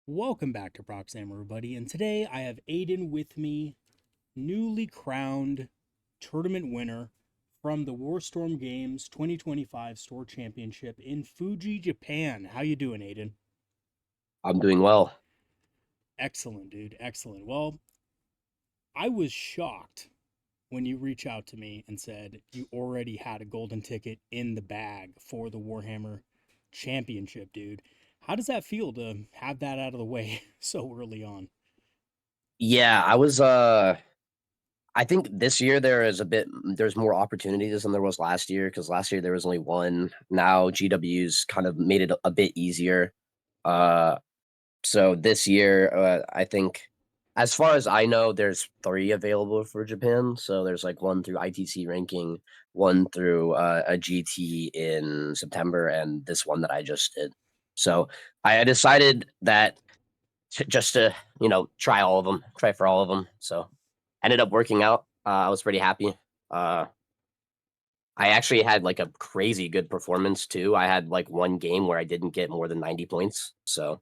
Welcome back to Proxy, everybody, and today I have Aiden with me, newly crowned tournament winner from the Warstorm Games 2025 Store Championship in Fuji, Japan. How you doing, Aiden? I'm doing well. Excellent, dude. Excellent. Well, I was shocked when you reached out to me and said you already had a golden ticket in the bag for the Warhammer Championship, dude. How does that feel to have that out of the way so early on? Yeah, I think this year there's more opportunities than there was last year because last year there was only one. Now GW's kind of made it a bit easier. Uh so this year I think as far as I know there's 3 available for Japan. So there's like one through ITC ranking, one through a GT in September and this one that I just did. So I decided that just to try all of them, try for all of them. So ended up working out. I was pretty happy. Uh, I actually had like a crazy good performance too. I had like one game where I didn't get more than 90 points. So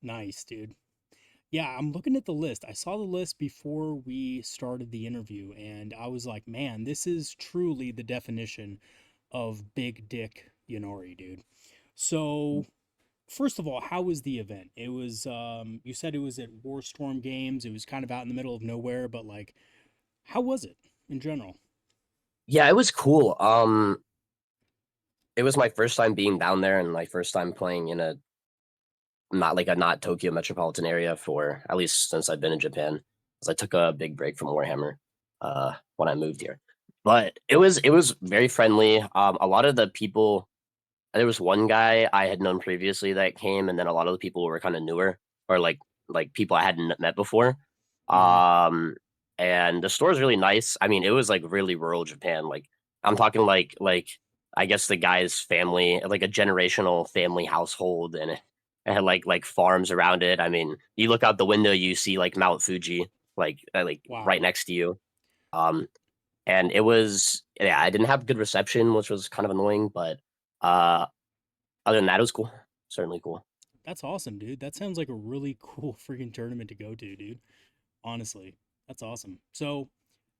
Nice, dude. Yeah, I'm looking at the list. I saw the list before we started the interview, and I was like, man, this is truly the definition of big dick Ynnari, dude. So, first of all, how was the event? It was, you said it was at Warstorm Games. It was kind of out in the middle of nowhere, but like, how was it in general? yeah, it was cool. It was my first time being down there and my first time playing in a not Tokyo metropolitan area for at least since I've been in Japan. Because I took a big break from Warhammer when I moved here. But it was very friendly. A lot of the people. There was one guy I had known previously that came, and then a lot of the people were kind of newer or like people I hadn't met before. Hmm. Um, and the store is really nice. I mean, it was like really rural Japan. Like I'm talking like I guess the guy's family, like a generational family household, and it had like farms around it. I mean, you look out the window, you see like Mount Fuji, like right Wow. next to you. Um, and it was yeah, I didn't have good reception, which was kind of annoying, but uh other than that, it was cool. Certainly cool. That's awesome, dude. That sounds like a really cool freaking tournament to go to, dude. Honestly, that's awesome. So,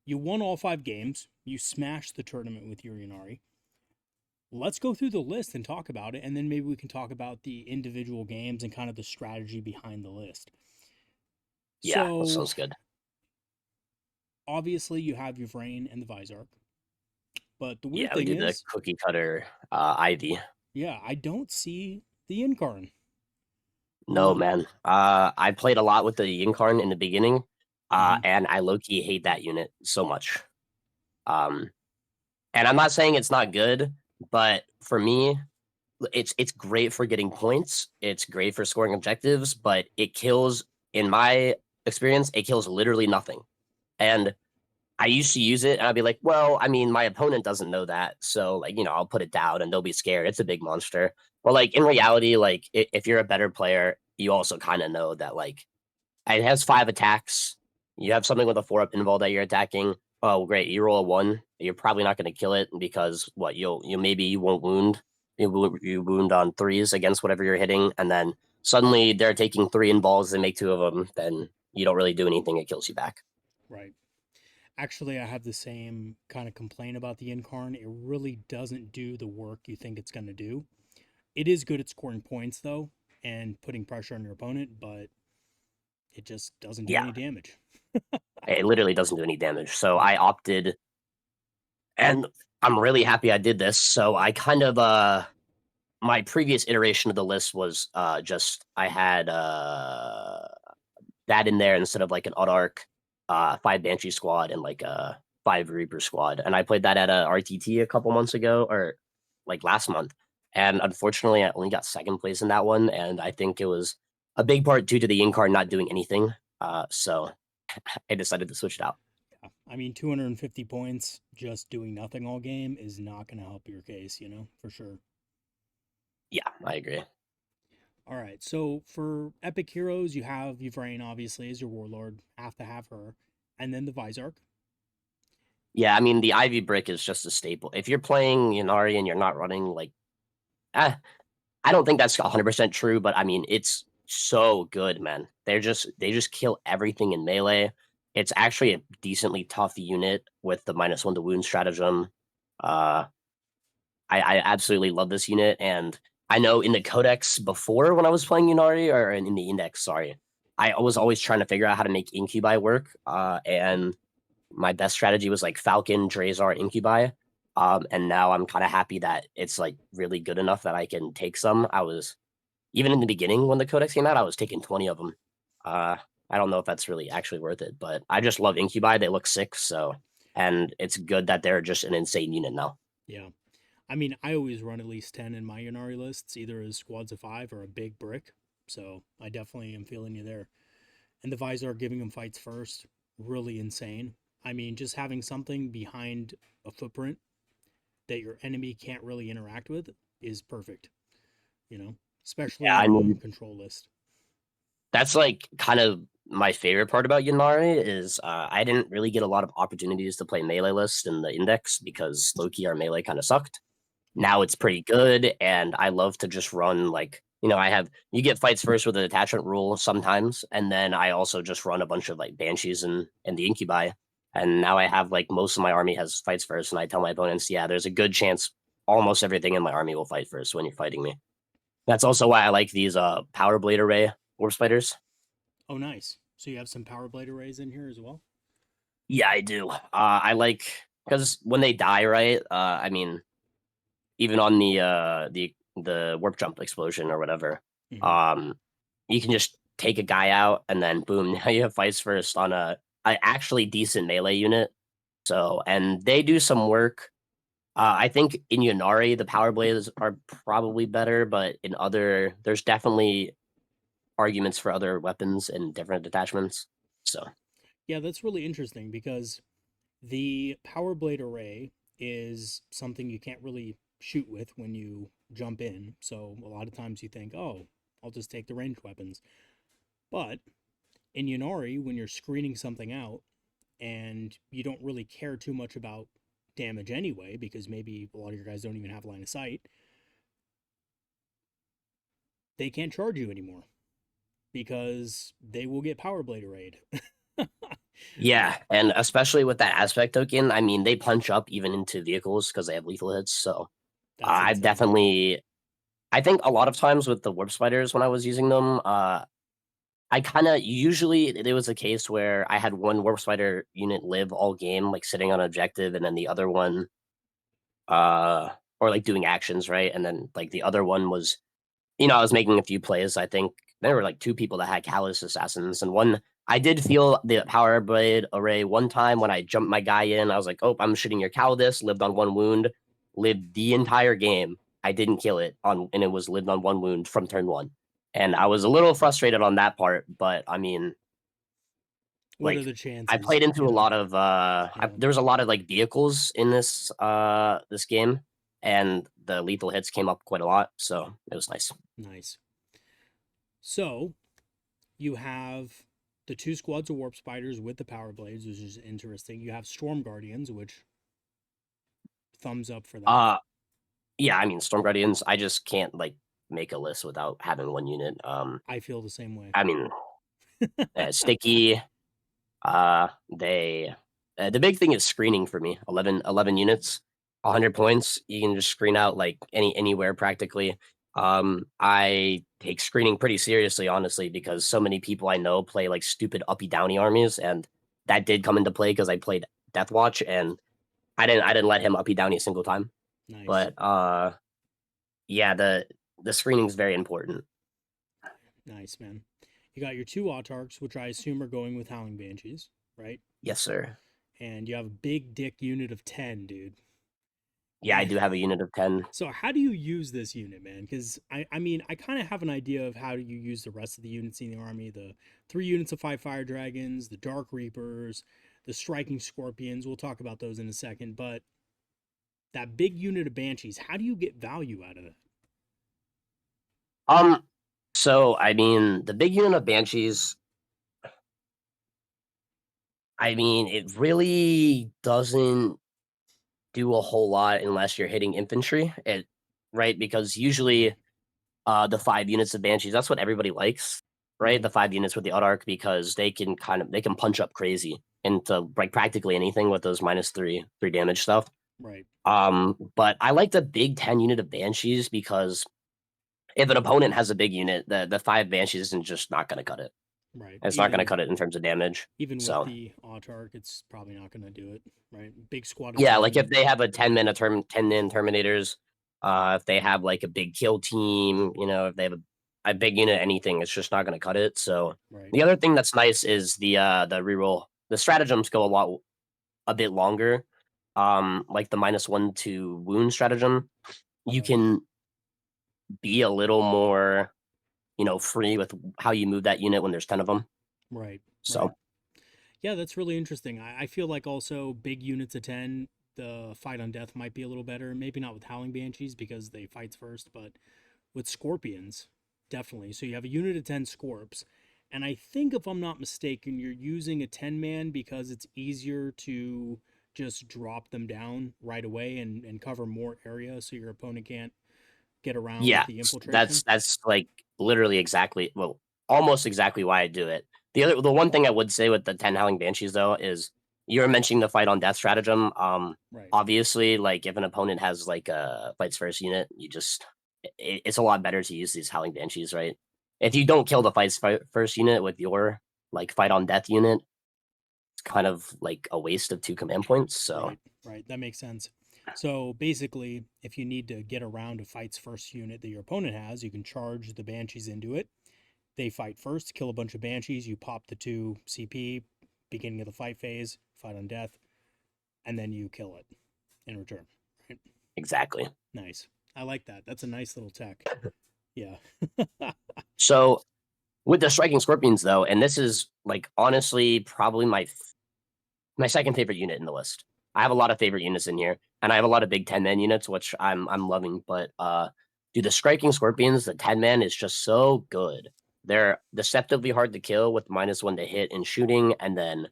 you won all 5 games. You smashed the tournament with Yuri. Let's go through the list and talk about it, and then maybe we can talk about the individual games and kind of the strategy behind the list. Yeah, that So, sounds good. obviously, you have your Vrain and the Vizark, but the weird Yeah, we thing did the is, cookie cutter Ivy. yeah, I don't see the Incarn. No, What? man. I played a lot with the Incarn in the beginning, Mm-hmm. and I low key hate that unit so much. Um, and I'm not saying it's not good, but for me, it's great for getting points. It's great for scoring objectives, but it kills, in my experience, it kills literally nothing. And I used to use it and I'd be like, well, I mean, my opponent doesn't know that. So, like, I'll put it down and they'll be scared. It's a big monster. But, like, in reality, like, if you're a better player, you also kind of know that, like, it has 5 attacks. You have something with a 4-up pinball that you're attacking. Oh, great. You roll a 1. You're probably not going to kill it because what? You won't wound. You wound on 3s against whatever you're hitting. And then suddenly they're taking 3 in balls and make 2 of them. Then you don't really do anything. It kills you back. Right. Actually, I have the same kind of complaint about the Incarn. It really doesn't do the work you think it's going to do. It is good at scoring points, though, and putting pressure on your opponent, but it just doesn't do Yeah. any damage. It literally doesn't do any damage. So Nope. I opted, and I'm really happy I did this. So I kind of my previous iteration of the list was just I had that in there instead of like an Autark, 5 Banshee squad and like a 5 Reaper squad. And I played that at a RTT a couple months ago or like last month. And unfortunately I only got second place in that one. And I think it was a big part due to the Incarn not doing anything. So I decided to switch it out. Yeah. I mean, 250 points just doing nothing all game is not going to help your case, for sure. Yeah, I agree. All right. So for epic heroes, you have Yvrain, obviously, as your warlord. Have to have her. And then the Vizark. Yeah, I mean the Ivy brick is just a staple. If you're playing Ynnari and you're not running like, eh, I don't think that's 100% true, but I mean it's so good, man. They just kill everything in melee. It's actually a decently tough unit with the -1 to wound stratagem. Uh, I absolutely love this unit, and I know in the codex before when I was playing Ynnari, or in the index, sorry, I was always trying to figure out how to make Incubi work, and my best strategy was like Falcon, Drazar, Incubi. And now I'm kind of happy that it's like really good enough that I can take some. I was even in the beginning when the codex came out, I was taking 20 of them. Uh, I don't know if that's really actually worth it, but I just love Incubi. They look sick, so and it's good that they're just an insane unit now. Yeah. I mean, I always run at least 10 in my Ynnari lists, either as squads of 5 or a big brick. So I definitely am feeling you there. And the Visor giving them fights first, really insane. I mean, just having something behind a footprint that your enemy can't really interact with is perfect, you know, especially Yeah, in I a mean control list. that's like kind of my favorite part about Ynnari is I didn't really get a lot of opportunities to play melee list in the index because Loki our melee kind of sucked. Yeah. Now it's pretty good, and I love to just run like I have you get fights first with the detachment rule sometimes, and then I also just run a bunch of like banshees and the incubi, and now I have like most of my army has fights first, and I tell my opponents, yeah, there's a good chance almost everything in my army will fight first when you're fighting me. That's also why I like these power blade array warp spiders. Oh, nice. So you have some Power Blade arrays in here as well? Yeah, I do. I like because when they die, right? I mean, even on the warp jump explosion or whatever, Mm-hmm. um, you can just take a guy out and then boom, now you have fights first on a actually decent melee unit. So and they do some work. I think in Ynnari the power blades are probably better, but in other there's definitely arguments for other weapons and different detachments. So Yeah, that's really interesting because the Power Blade array is something you can't really shoot with when you jump in. So a lot of times you think, oh, I'll just take the ranged weapons. But in Ynnari, when you're screening something out and you don't really care too much about damage anyway, because maybe a lot of your guys don't even have line of sight, they can't charge you anymore because they will get Power Blade arrayed. yeah, and especially with that aspect token, I mean they punch up even into vehicles because they have lethal hits. So That's I've insane. definitely I think a lot of times with the warp spiders when I was using them, I kinda usually it was a case where I had one warp spider unit live all game, like sitting on objective, and then the other one, uh or like doing actions, right? And then like the other one was I was making a few plays. I think there were like two people that had callous assassins, and one I did feel the power blade array one time when I jumped my guy in. I was like, "Oh, I'm shooting your Callus." Lived on one wound, lived the entire game. I didn't kill it on, and it was lived on one wound from turn one. And I was a little frustrated on that part, but I mean, What are like the I chances? played into a lot of Yeah, there was a lot of like vehicles in this game, and the lethal hits came up quite a lot, so it was nice. nice. So you have the two squads of warp spiders with the power blades, which is interesting. You have storm guardians, which thumbs up for that. Uh Yeah, I mean, Storm Guardians, I just can't, like, make a list without having one unit. I feel the same way. I mean, Sticky, they the big thing is screening for me. 11 units, 100 points. You can just screen out, like, anywhere practically. I take screening pretty seriously, honestly, because so many people I know play, like, stupid uppy downy armies, and that did come into play because I played Deathwatch, and I didn't let him uppy downy a single time. Nice, But, yeah, the screening is very important. nice, man. You got your two autarchs, which I assume are going with howling banshees, right? Yes, sir. And you have a big dick unit of 10, dude. Yeah, I do have a unit of 10. So how do you use this unit, man? Because I mean, I kind of have an idea of how you use the rest of the units in the army. The 3 units of 5 fire dragons, the dark reapers, the striking scorpions. We'll talk about those in a second. But that big unit of banshees, how do you get value out of that? Um, so I mean, the big unit of banshees. I mean, it really doesn't do a whole lot unless you're hitting infantry. Right, because Mm-hmm. usually the 5 units of Banshees. That's what everybody likes, right? The 5 units with the Eldar, because they can punch up crazy into like practically anything with those -3 damage stuff. Right. But I like the big 10 unit of Banshees because if an opponent has a big unit, the 5 Banshees isn't just not gonna cut it. Right. It's not gonna cut it in terms of damage. Even with So the autark, it's probably not going to do it. Right. Big squad of yeah, like 10. if they have a 10-man Terminators, if they have like a big kill team, if they have a big unit, anything, it's just not gonna cut it. So Right. the other thing that's nice is the reroll. The stratagems go a bit longer. Like the -1 to wound stratagem, you Right. can be a little more, free with how you move that unit when there's 10 of them. Right. Right. So Yeah, that's really interesting. I feel like also big units of 10, the fight on death might be a little better. Maybe not with Howling Banshees because they fights first, but with Scorpions, definitely. So you have a unit of 10 Scorps. And I think, if I'm not mistaken, you're using a 10 man because it's easier to just drop them down right away and cover more area so your opponent can't get around with yeah, the infiltration. that's like literally exactly, well, almost exactly why I do it. The one thing I would say with the 10 Howling Banshees though is you were mentioning the fight on death stratagem. Right. Obviously, like if an opponent has like a fights first unit, it's a lot better to use these Howling Banshees, right? If you don't kill the first unit with your like fight on death unit, it's kind of like a waste of 2 command points. So Right. Right. That makes sense. So basically, if you need to get around a fight's first unit that your opponent has, you can charge the Banshees into it. They fight first, kill a bunch of Banshees, you pop the 2 CP, beginning of the fight phase, fight on death, and then you kill it in return. Right? exactly. Nice. I like that. That's a nice little tech. Yeah. So with the striking scorpions though, and this is like honestly probably my second favorite unit in the list. I have a lot of favorite units in here, and I have a lot of big 10-man units, which I'm loving. But dude, the striking scorpions, the 10-man is just so good. They're deceptively hard to kill with -1 to hit and shooting, and then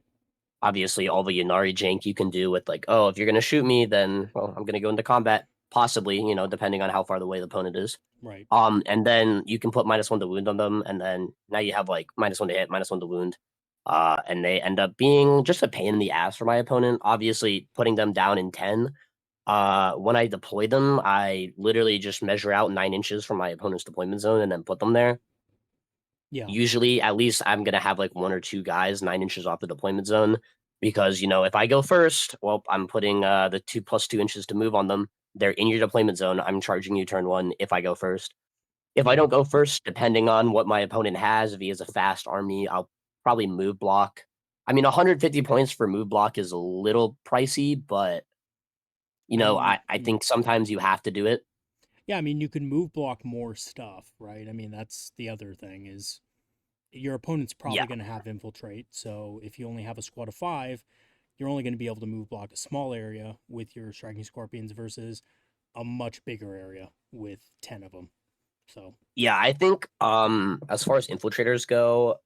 obviously all the Ynnari jank you can do with like, oh, if you're gonna shoot me, then well, I'm gonna go into combat, possibly, depending on how far away the opponent is. Right. And then you can put -1 to wound on them, and then now you have like -1 to hit, -1 to wound. And they end up being just a pain in the ass for my opponent. Obviously, putting them down in 10. When I deploy them, I literally just measure out 9 inches from my opponent's deployment zone and then put them there. Yeah. Usually, at least I'm gonna have like 1 or 2 guys 9 inches off the deployment zone because if I go first, well, I'm putting the 2 + 2 inches to move on them. They're in your deployment zone. I'm charging you turn 1 if I go first. If I Yeah. don't go first, depending on what my opponent has, if he has a fast army, I'll probably move block. I mean, 150 points for move block is a little pricey, but I mean, I think sometimes you have to do it. yeah, I mean, you can move block more stuff, right? I mean, that's the other thing is your opponent's Yeah, probably going to have infiltrate. So if you only have a squad of 5, you're only going to be able to move block a small area with your striking scorpions versus a much bigger area with 10 of them. So, yeah. I think as far as infiltrators go,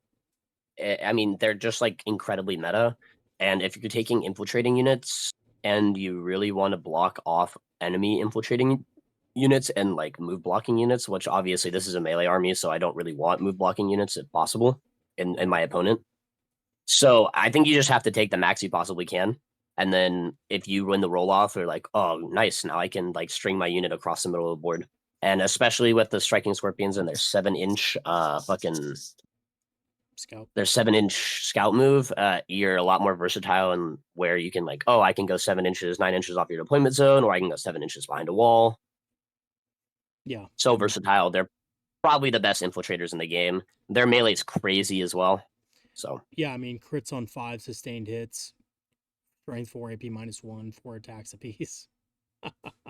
I mean they're just like incredibly meta. And if you're taking infiltrating units and you really want to block off enemy infiltrating units and like move blocking units, which obviously this is a melee army, so I don't really want move blocking units if possible in right. my opponent. So I think you just have to take the max you possibly can. And then if you win the roll off, you're like, oh, nice. Now I can like string my unit across the middle of the board. And especially with the striking scorpions and their 7 inch Scout. their 7 inch scout move, you're a lot more versatile and where you can like, oh, I can go 7 inches, 9 inches off your deployment zone, or I can go 7 inches behind a wall. Yeah. So I mean, versatile. They're probably the best infiltrators in the game. Their melee's crazy as well. So yeah, I mean, crits on 5 sustained hits, strength 4, AP -1, 4 attacks apiece.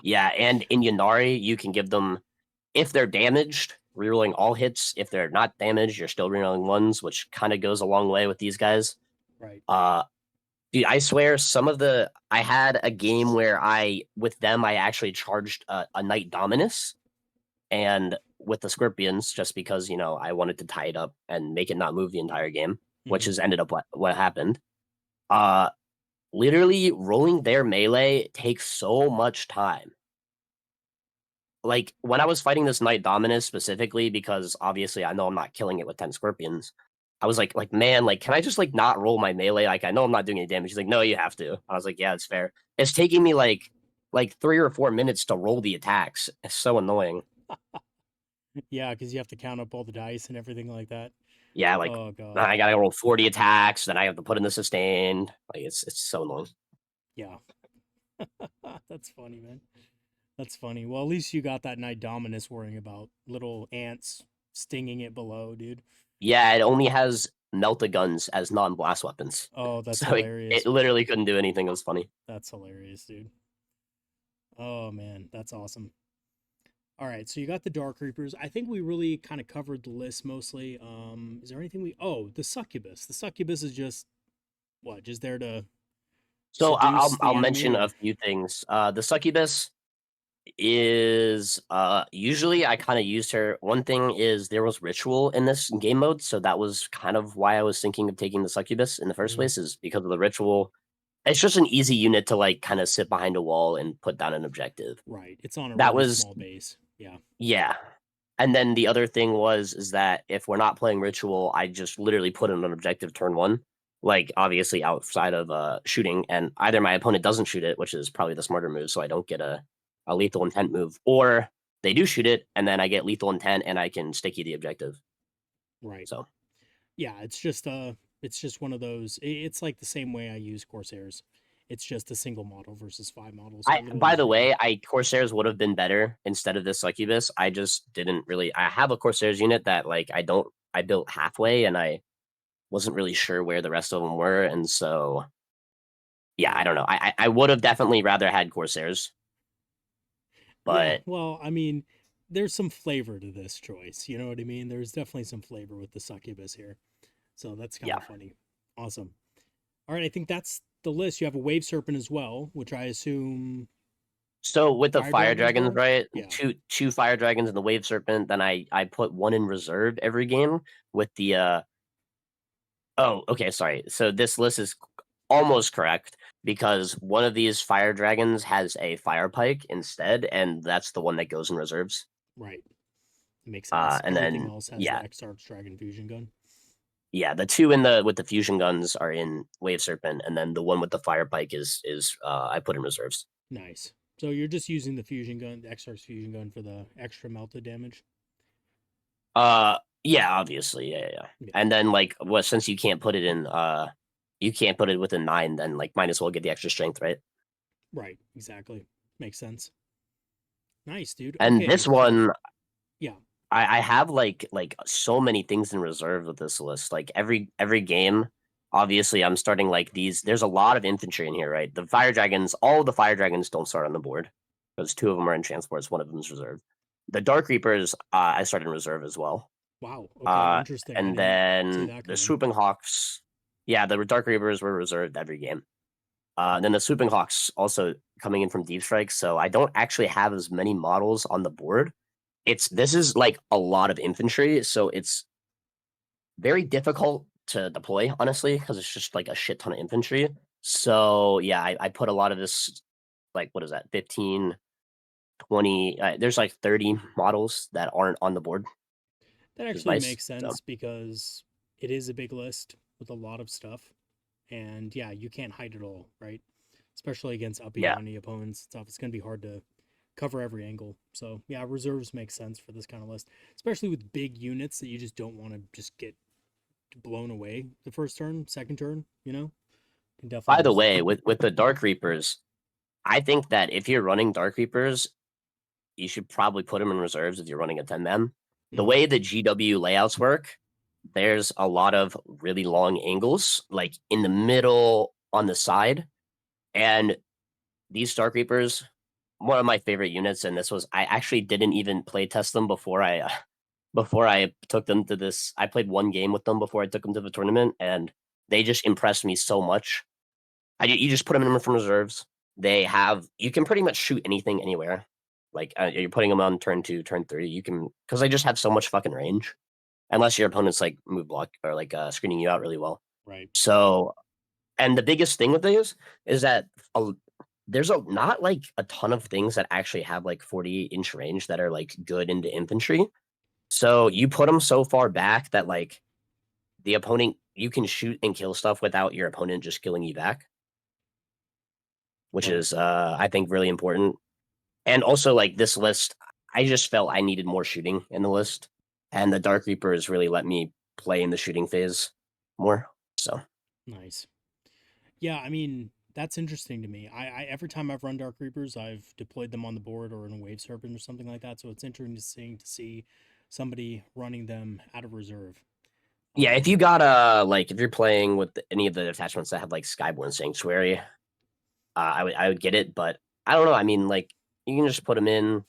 yeah, and in Ynnari, you can give them, if they're damaged, rerolling all hits. If they're not damaged, you're still rerolling ones, which kind of goes a long way with these guys. Right. Uh, dude, I swear, I had a game where with them, I actually charged a Knight Dominus, and with the Scorpions, just because I wanted to tie it up and make it not move the entire game, which Hmm. has ended up what happened. Uh, Literally rolling their melee takes so much time. like when I was fighting this Knight Dominus specifically, because obviously I know I'm not killing it with 10 scorpions. I was like, man, like, can I just like not roll my melee? Like, I know I'm not doing any damage. He's like, no, you have to. I was like, yeah, it's fair. It's taking me like 3 or 4 minutes to roll the attacks. It's so annoying. Yeah, because you have to count up all the dice and everything like that. Yeah, like Oh god. I gotta roll 40 attacks, then I have to put in the sustained. Like it's so annoying. Yeah. That's funny, man. That's funny. Well, at least you got that Knight Dominus worrying about little ants stinging it below, dude. Yeah, it only has melta guns as non-blast weapons. Oh, that's So it hilarious. literally couldn't do anything. It was funny. That's hilarious, dude. Oh man, that's awesome. All right, so you got the Dark Reapers. I think we really kind of covered the list mostly. Is there anything we? Oh, the Succubus. The Succubus is just what? Just there to So seduce I'll the enemy, mention a or few things. The succubus is usually I kind of used her. One thing is there was ritual in this game mode, so that was kind of why I was thinking of taking the succubus in the first Mhm. place, is because of the ritual. It's just an easy unit to like kind of sit behind a wall and put down an objective. Right? It's on a That really was small base. Yeah. yeah. And then the other thing was is that if we're not playing ritual, I just literally put in an objective turn one, like obviously outside of shooting, and either my opponent doesn't shoot it, which is probably the smarter move, so I don't get a lethal intent move, or they do shoot it and then I get lethal intent and I can sticky the objective. Right. So Yeah. It's just one of those. It's like the same way I use Corsairs. It's just a single model versus 5 models. I A little by the easier. way, I Corsairs would have been better instead of this succubus. I just didn't really I have a Corsairs unit that like I built halfway and I wasn't really sure where the rest of them were, and so yeah, I Yeah. don't know. I would have definitely rather had Corsairs, Yeah, but well, I mean, there's some flavor to this choice. You know what I mean? There's definitely some flavor with the succubus here. So that's kind yeah. of funny. Awesome. All right, I think that's the list. You have a wave serpent as well, which I assume So with the fire fire dragon as dragons, well. right? Yeah. Two fire dragons and the wave serpent. Then I put one in reserve every game with the Oh, okay, sorry. So this list is almost correct because one of these fire dragons has a fire pike instead, and that's the one that goes in reserves. Right. Makes sense. And Everything then else has the yeah, Exarch's dragon fusion gun. yeah, the two in the with the fusion guns are in wave serpent, and then the one with the fire pike is I put in reserves. Nice. So you're just using the fusion gun, the Exarch's fusion gun for the extra melted damage. Yeah, obviously, yeah. Yeah. And then like, well, since you can't put it in, you can't put it within 9, then like, might as well get the extra strength, right? Right. Exactly. Makes sense. Nice, dude. And Okay, this so one, yeah. I have like so many things in reserve with this list. Like every game, obviously, I'm starting like these. There's a lot of infantry in here, right? The fire dragons, all the fire dragons don't start on the board because two of them are in transports, one of them is reserve. The dark reapers, I started in reserve as well. Wow. Okay. Uh, Interesting. I and didn't see then that the coming. swooping hawks, yeah, the dark reapers were reserved every game. Then the swooping hawks also coming in from deep strike, so I don't actually have as many models on the board. This is like a lot of infantry, so it's very difficult to deploy, honestly, because it's just like a shit ton of infantry. So yeah, I put a lot of this, like what is that, 15, 20, there's like 30 models that aren't on the board, That which is actually nice. makes So sense because it is a big list with a lot of stuff. And yeah, you can't hide it all, right? Especially against uppy yeah. downy opponents and stuff. It's going to be hard to cover every angle. So yeah, reserves make sense for this kind of list, especially with big units that you just don't want to just get blown away the first turn, second turn, you know? Can By definitely the use that. way, with the dark reapers, I think that if you're running dark reapers, you should probably put them in reserves if you're running a 10-man. The Mm, way the GW layouts work, there's a lot of really long angles, like in the middle on the side. And these Dark Reapers, one of my favorite units, and this was I actually didn't even play test them before I took them to this. I played one game with them before I took them to the tournament, and they just impressed me so much. You just put them in from reserves. They have you can pretty much shoot anything anywhere. Like you're putting them on turn 2, turn 3. You can because they just have so much fucking range, unless your opponent's like move block or like screening you out really well. right. So, and the biggest thing with these is that there's not like a ton of things that actually have like 48-inch range that are like good into infantry. So you put them so far back that like the opponent, you can shoot and kill stuff without your opponent just killing you back, which Right. is I think really important. And also like this list, I just felt I needed more shooting in the list, and the Dark Reapers really let me play in the shooting phase more. So Nice. Yeah, I mean, that's interesting to me. I every time I've run Dark Reapers, I've deployed them on the board or in a Wave Serpent or something like that. So it's interesting to see somebody running them out of reserve. yeah, if Um, you got like if you're playing with any of the attachments that have like Skyborn Sanctuary, I would get it, but I don't know. I mean, like you can just put them in.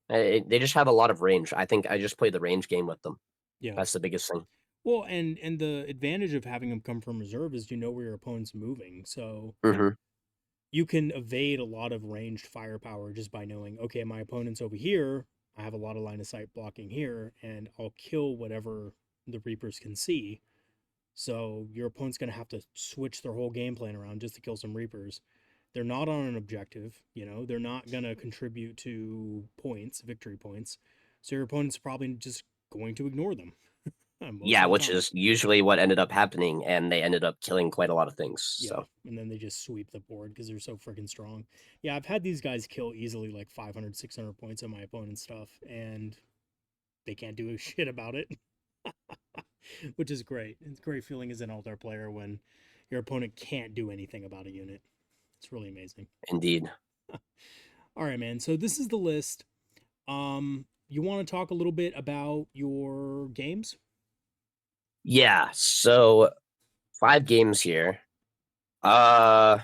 They just have a lot of range. I think I just play the range game with them. yeah. That's the biggest thing. Well, and the advantage of having them come from reserve is you know where your opponent's moving, so Hmm. you can evade a lot of ranged firepower just by knowing, okay, my opponent's over here. I have a lot of line of sight blocking here, and I'll kill whatever the Reapers can see. So your opponent's going to have to switch their whole game plan around just to kill some Reapers. They're not on an objective, you know, they're not going to contribute to points, victory points. So your opponent's probably just going to ignore them most Yeah, of the which time. is usually what ended up happening, and they ended up killing quite a lot of things. Yeah, So and then they just sweep the board because they're so freaking strong. Yeah, I've had these guys kill easily like 500, 600 points on my opponent's stuff, and they can't do a shit about it, which is great. It's a great feeling as an Eldar player when your opponent can't do anything about a unit. It's really amazing. indeed. All right, man. So this is the list. You want to talk a little bit about your games? Yeah. So 5 games here. Uh,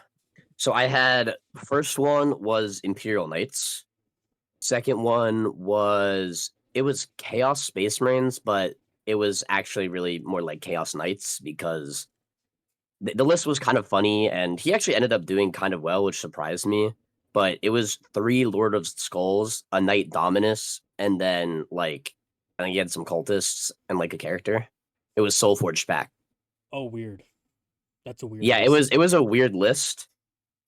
so I had first one was Imperial Knights. Second one was it was Chaos Space Marines, but it was actually really more like Chaos Knights because the list was kind of funny, and he actually ended up doing kind of well, which surprised me. But it was 3 Lord of Skulls, a Knight Dominus, and then like I think he had some cultists and like a character. It was Soul Forged back. Oh, weird. That's a weird Yeah, list. it was a weird list.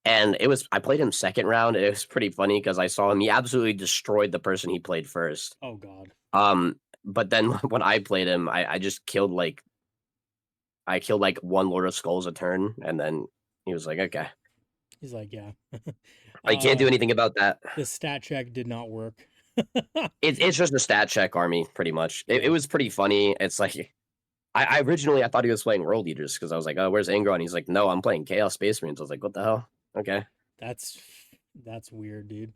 And it was I played him second round. It was pretty funny because I saw him. He absolutely destroyed the person he played first. Oh God. But then when I played him, I just killed like I killed like 1 Lord of Skulls a turn, and then he was like, okay, He's like, yeah. I can't uh, do anything about that. the stat check did not work. It's just a stat check army, pretty much. It Yeah. was pretty funny. It's like I originally I thought he was playing World Eaters because I was like, oh, where's Angron? He's like, no, I'm playing Chaos Space Marines. I was like, what the hell? Okay. That's that's weird, dude.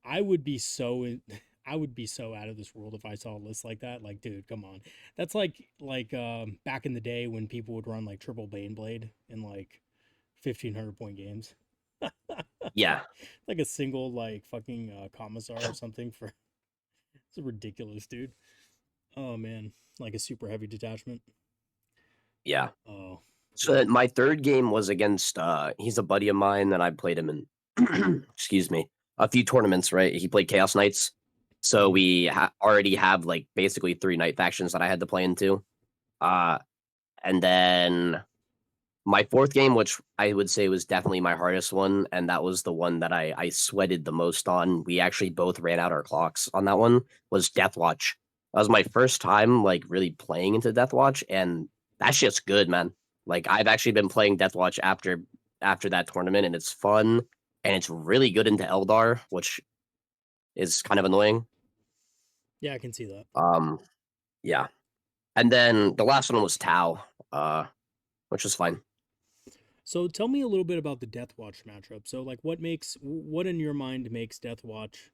I would be so I would be so out of this world if I saw a list like that. Like, dude, come on. That's like back in the day when people would run like triple Baneblade in like 1,500 point games. Yeah. Like a single like fucking commissar or something for it's ridiculous, dude. Oh man, like a super heavy detachment. Yeah. Oh, So dude. my third game was against he's a buddy of mine and I played him in excuse me, a few tournaments, right? He played Chaos Knights. So Mhm. we already have like basically 3 night factions that I had to play into. Uh and then my fourth game, which I would say was definitely my hardest one, and that was the one that I sweated the most on. We actually both ran out our clocks on that one, was Deathwatch. That was my first time like really playing into Deathwatch, and that shit's good, man. Like I've actually been playing Deathwatch after that tournament, and it's fun, and it's really good into Eldar, which is kind of annoying. Yeah, I can see that. Um, yeah. And then the last one was Tau, which was fine. So tell me a little bit about the Deathwatch matchup. So like what in your mind makes Deathwatch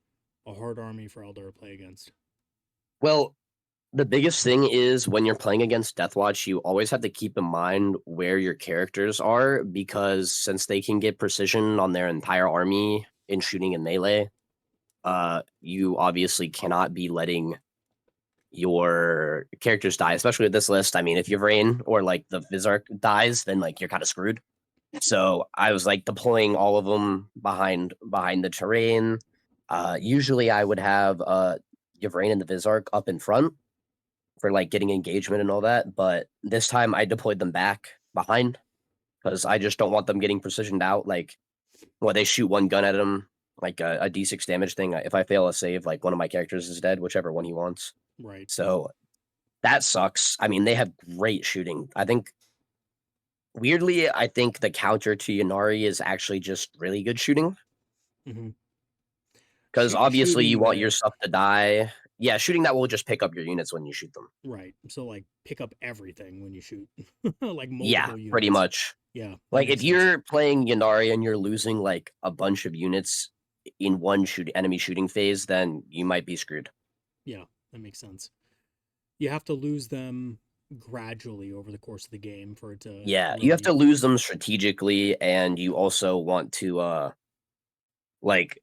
a hard army for Eldar to play against? Well, the biggest thing is when you're playing against Deathwatch, you always have to keep in mind where your characters are because since they can get precision on their entire army in shooting and melee, you obviously cannot be letting your characters die, especially with this list. I mean, if your Rain or like the Vizark dies, then like you're kind of screwed. So I was like deploying all of them behind the terrain. Usually I would have Yvrain and the Vizark up in front for like getting engagement and all that. But this time I deployed them back behind because I just don't want them getting precisioned out. Like Well, they shoot one gun at him, like a D6 damage thing. If I fail a save, like one of my characters is dead, whichever one he wants. Right. So that sucks. I mean, they have great shooting. I think weirdly, I think the counter to Ynnari is actually just really good shooting. Mm-hmm. Because obviously you Shooting want your that, stuff to die. Yeah, shooting that will just pick up your units when you shoot them. right. So like pick up everything when you shoot, like Yeah, multiple pretty units. much. Yeah, that Like makes if sense. you're playing Ynnari and you're losing like a bunch of units in one enemy shooting phase, then you might be screwed. Yeah, that makes sense. You have to lose them gradually over the course of the game for it to Yeah, you have to really, lose them strategically, and you also want to like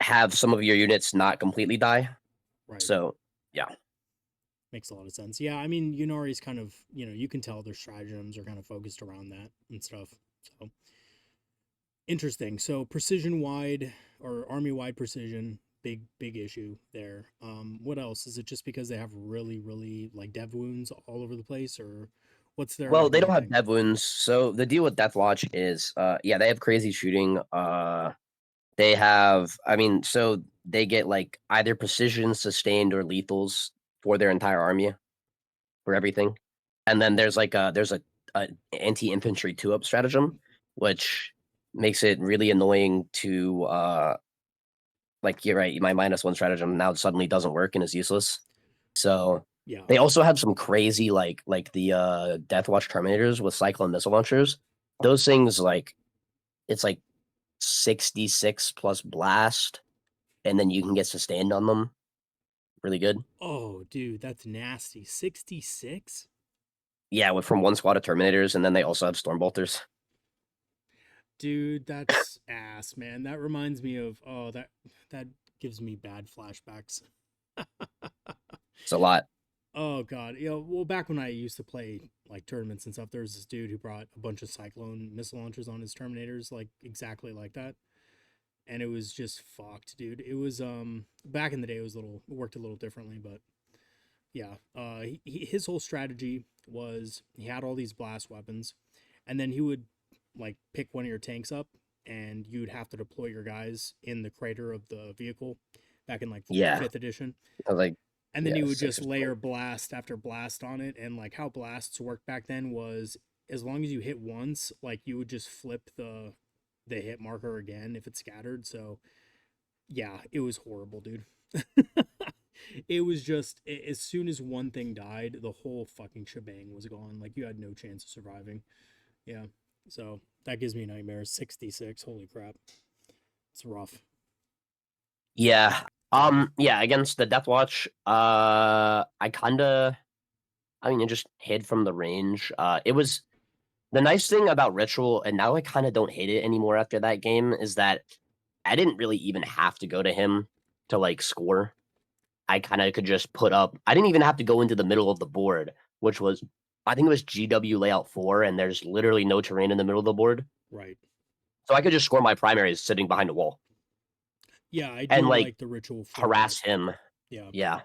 have some of your units not completely die. right. So yeah. Makes a lot of sense. Yeah, I mean, Yunari's kind of, you can tell their stratagems are kind of focused around that and stuff. So interesting. So precision wide or army wide precision, big issue there. What else? Is it just because they have really like dev wounds all over the place, or what's their Well, they don't main have thing? dev wounds, so the deal with Deathwatch is yeah, they have crazy shooting. They have, I mean, so they get like either precision, sustained, or lethals for their entire army for everything. And then there's a anti-infantry 2-up stratagem, which makes it really annoying to like you're right, my -1 stratagem now suddenly doesn't work and is useless. So Yeah. they also have some crazy like the Deathwatch Terminators with Cyclone missile launchers. Those things like it's like 66 plus blast, and then you can get sustained on them. Really good. Oh, dude, that's nasty. 66? Yeah, with from one squad of Terminators, and then they also have Stormbolters. Dude, that's ass, man. That reminds me of that gives me bad flashbacks. It's a lot. Oh god. Well, back when I used to play like tournaments and stuff, there was this dude who brought a bunch of Cyclone missile launchers on his Terminators, like exactly like that. And it was just fucked, dude. It was back in the day it was it worked a little differently, but yeah. His whole strategy was he had all these blast weapons, and then he would like pick one of your tanks up, and you'd have to deploy your guys in the crater of the vehicle back in like Yeah, fifth edition. I was like And then yeah, you would six just or seven. layer blast after blast on it. And like how blasts worked back then was as long as you hit once, like you would just flip the hit marker again if it scattered. So yeah, it was horrible, dude. It was just as soon as one thing died, the whole fucking shebang was gone. Like you had no chance of surviving. Yeah. So that gives me nightmares. 66. Holy crap. It's rough. Yeah. Yeah, against the Deathwatch, I kinda I mean it just hid from the range. It was the nice thing about Ritual, and now I kinda don't hate it anymore after that game, is that I didn't really even have to go to him to like score. I kinda could just put up I didn't even have to go into the middle of the board, which was I think it was GW layout 4, and there's literally no terrain in the middle of the board. Right. So I could just score my primaries sitting behind a wall Yeah, I and do like like the ritual format. harass him. Yeah. Yeah.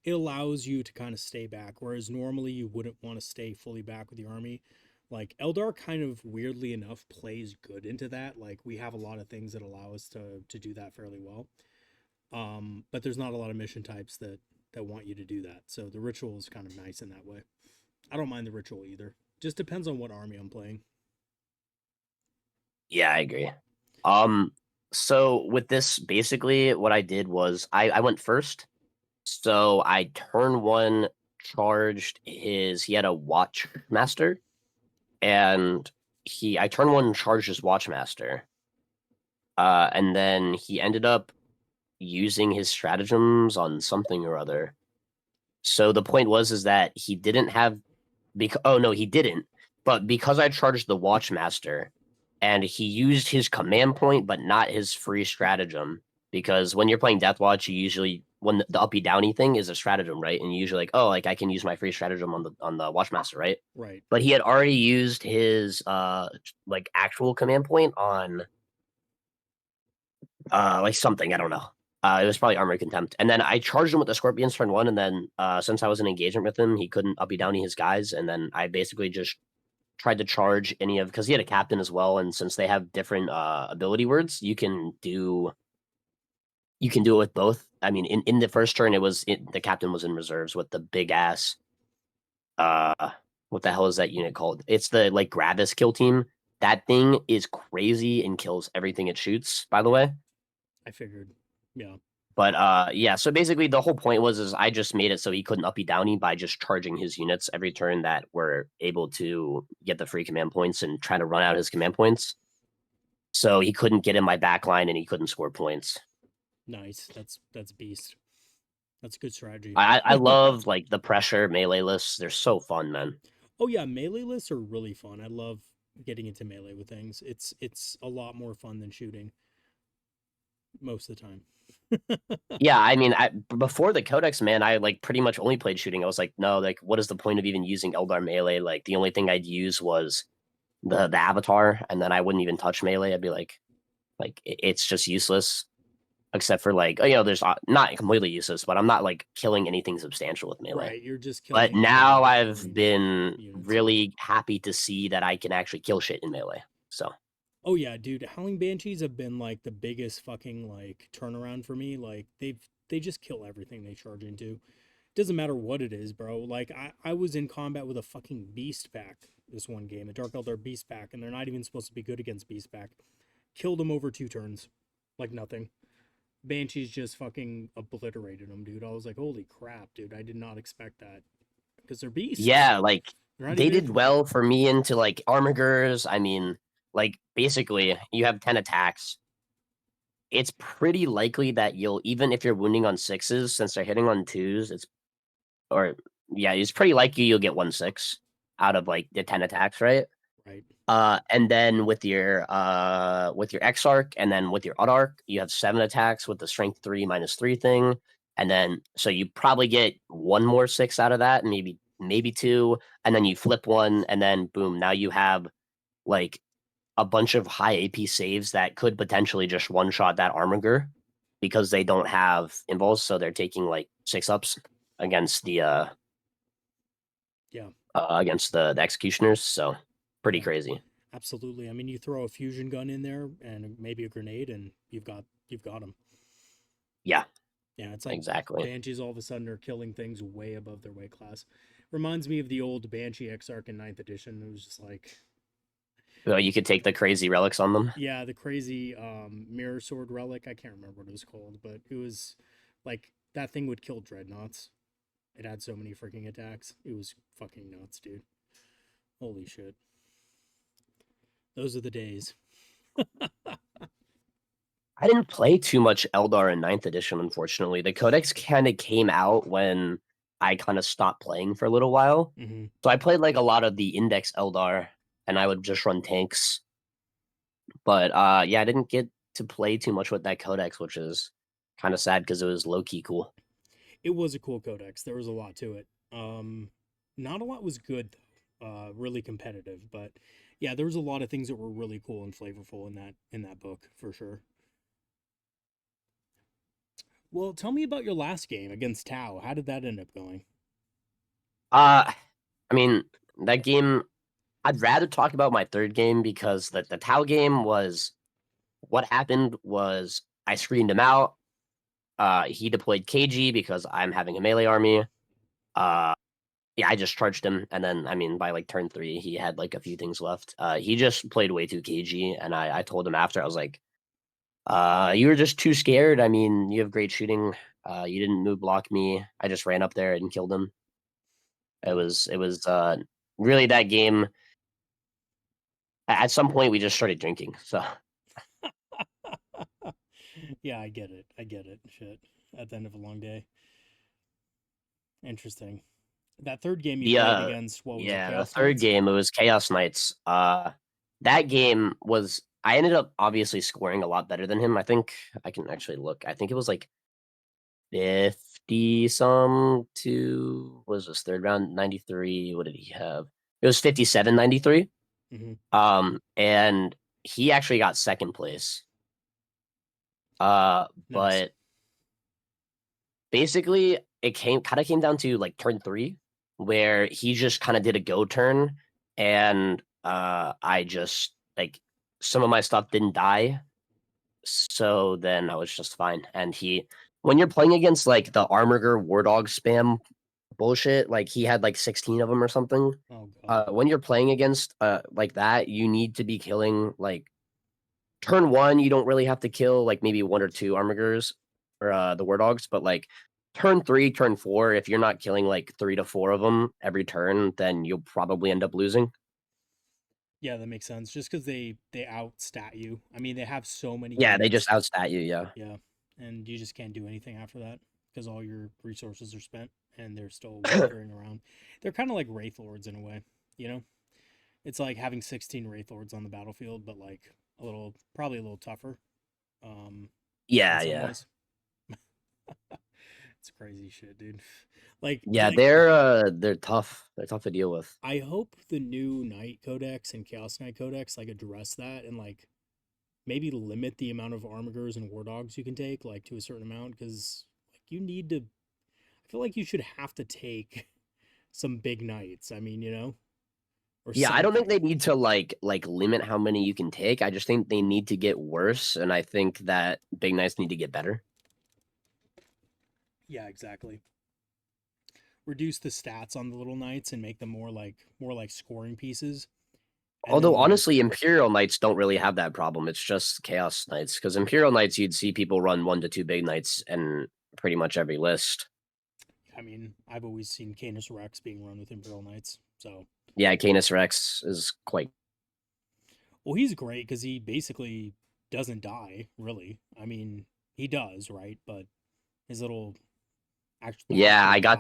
It allows you to kind of stay back, whereas normally you wouldn't want to stay fully back with your army. Like Eldar kind of weirdly enough plays good into that. Like we have a lot of things that allow us to do that fairly well. But there's not a lot of mission types that want you to do that. So the ritual is kind of nice in that way. I don't mind the ritual either. Just depends on what army I'm playing. Yeah, I agree. Um, so with this, basically what I did was I went first. So I turn one charged he had a watch master, and I turn one charged his watchmaster. And then he ended up using his stratagems on something or other. So the point was is that he didn't have oh no, he didn't. But because I charged the Watchmaster and he used his command point but not his free stratagem, because when you're playing Deathwatch, you usually when the uppy downy thing is a stratagem, right? And you usually like, oh, like I can use my free stratagem on the Watchmaster, right? Right. But he had already used his like actual command point on like something, I don't know. It was probably armor contempt. And then I charged him with the scorpions turn one, and then since I was in engagement with him, he couldn't uppy downy his guys, and then I basically just tried to charge any of, because he had a captain as well, and since they have different ability words, you can do it with both. I mean, in the first turn, the captain was in reserves with the big ass. What the hell is that unit called? It's the like Gravis kill team. That thing is crazy and kills everything it shoots. By the way, I figured. Yeah. but yeah. So basically, the whole point was I just made it so he couldn't uppy downy by just charging his units every turn that were able to get the free command points and try to run out his command points. So he couldn't get in my back line and he couldn't score points. Nice. That's beast. That's a good strategy. I love like the pressure melee lists. They're so fun, man. Oh yeah, melee lists are really fun. I love getting into melee with things. It's a lot more fun than shooting most of the time. Yeah, I mean, before the Codex, man, I like pretty much only played shooting. I was like, no, like, what is the point of even using Eldar melee? Like, the only thing I'd use was the Avatar, and then I wouldn't even touch melee. I'd be like, it's just useless, except for like, there's not completely useless, but I'm not like killing anything substantial with melee. Right, you're just But killing now I've boring been units. really happy to see that I can actually kill shit in melee. So Oh yeah, dude, Howling Banshees have been like the biggest fucking like turnaround for me. Like they just kill everything they charge into. Doesn't matter what it is, bro. Like I was in combat with a fucking beast pack this one game, a Dark Eldar beast pack, and they're not even supposed to be good against beast pack. Killed them over 2 turns. Like nothing. Banshees just fucking obliterated them, dude. I was like, holy crap, dude. I did not expect that. Because they're beasts. yeah, like They're not they even did infantry. well for me into like armigers. I mean, like basically you have 10 attacks. It's pretty likely that you'll, even if you're wounding on sixes, since they're hitting on twos, or yeah, it's pretty likely you'll get 1/6 out of like the 10 attacks, right? Right. And then with your Exarch and then with your Autarch, you have 7 attacks with the strength 3 -3 thing. And then so you probably get one more 6 out of that, maybe two, and then you flip one, and then boom, now you have like a bunch of high AP saves that could potentially just one-shot that Armiger because they don't have invuls, so they're taking like 6-ups against Yeah. the executioners. So pretty Yeah. crazy. Absolutely. I mean, you throw a fusion gun in there and maybe a grenade, and you've got them. Yeah, Yeah, it's like exactly. Banshees all of a sudden are killing things way above their weight class. Reminds me of the old Banshee Exarch in ninth edition. It was just like, So you could take the crazy relics on them. yeah, the crazy mirror sword relic. I can't remember what it was called, but it was like that thing would kill dreadnoughts. It had so many freaking attacks. It was fucking nuts, dude. Holy shit. Those are the days. I didn't play too much Eldar in ninth edition, unfortunately. The Codex kind of came out when I kind of stopped playing for a little while. Mm-hmm. So I played like a lot of the Index Eldar, and I would just run tanks. But yeah, I didn't get to play too much with that Codex, which is kind of sad because it was low key cool. It was a cool codex. There was a lot to it. Not a lot was good though. Really competitive, but yeah, there was a lot of things that were really cool and flavorful in that book for sure. Well, tell me about your last game against Tau. How did that end up going? I mean, that game, I'd rather talk about my third game because the Tau game was what happened was I screened him out. He deployed KG because I'm having a melee army. Uh, yeah, I just charged him, and then I mean by like turn 3, he had like a few things left. He just played way too KG, and I told him after I was like, you were just too scared. I mean, you have great shooting. You didn't move block me. I just ran up there and killed him. It Yeah. was it was really that game. At some point, we just started drinking. So Yeah, I get it. I get it. Shit. At the end of a long day. Interesting. That third game you the played against, what was it, yeah, the Chaos third Knights? game it was Chaos Knights. That game was I ended up obviously scoring a lot better than him. I think I can actually look. I think it was like 50 some to what was this third round 93. What did he have? It was 57-93. Mm-hmm. And he actually got second place. Nice. But basically it came down to like turn 3 where he just kind of did a go turn and I just like some of my stuff didn't die, so then I was just fine. And when you're playing against like the Armorer War Dog spam bullshit, like he had like 16 of them or something. Oh god. When you're playing against like that, you need to be killing like turn one. You don't really have to kill like maybe one or two Armigers or the War Dogs, but like turn three, turn four, if you're not killing like 3 to 4 of them every turn, then you'll probably end up losing. Yeah, that makes sense. Just because they outstat you. I mean, they have so many Yeah, they just units. outstat you. Yeah. Yeah, and you just can't do anything after that because all your resources are spent and they're still wandering around. They're kind of like Wraith Lords in a way, you know? It's like having 16 Wraith Lords on the battlefield, but like probably a little tougher in Yeah, some yeah. ways. It's crazy shit, dude. Like, Yeah, like they're tough. They're tough to deal with. I hope the new Knight Codex and Chaos Knight Codex like address that and like maybe limit the amount of Armigers and War Dogs you can take, like to a certain amount, because like you need to. I feel like you should have to take some big knights. I mean, or Yeah, I don't think something. they need to like limit how many you can take. I just think they need to get worse, and I think that big knights need to get better. Yeah, exactly. Reduce the stats on the little knights and make them more like scoring pieces, and then Although like honestly, Imperial Knights don't really have that problem. It's just Chaos Knights. Because Imperial Knights, you'd see people run 1 to 2 big knights in pretty much every list. I mean, I've always seen Canis Rex being run with Imperial Knights, so Yeah, Canis Rex is quite. well, he's great because he basically doesn't die, really. I mean, he does, right? But his little the Yeah, actual die I spots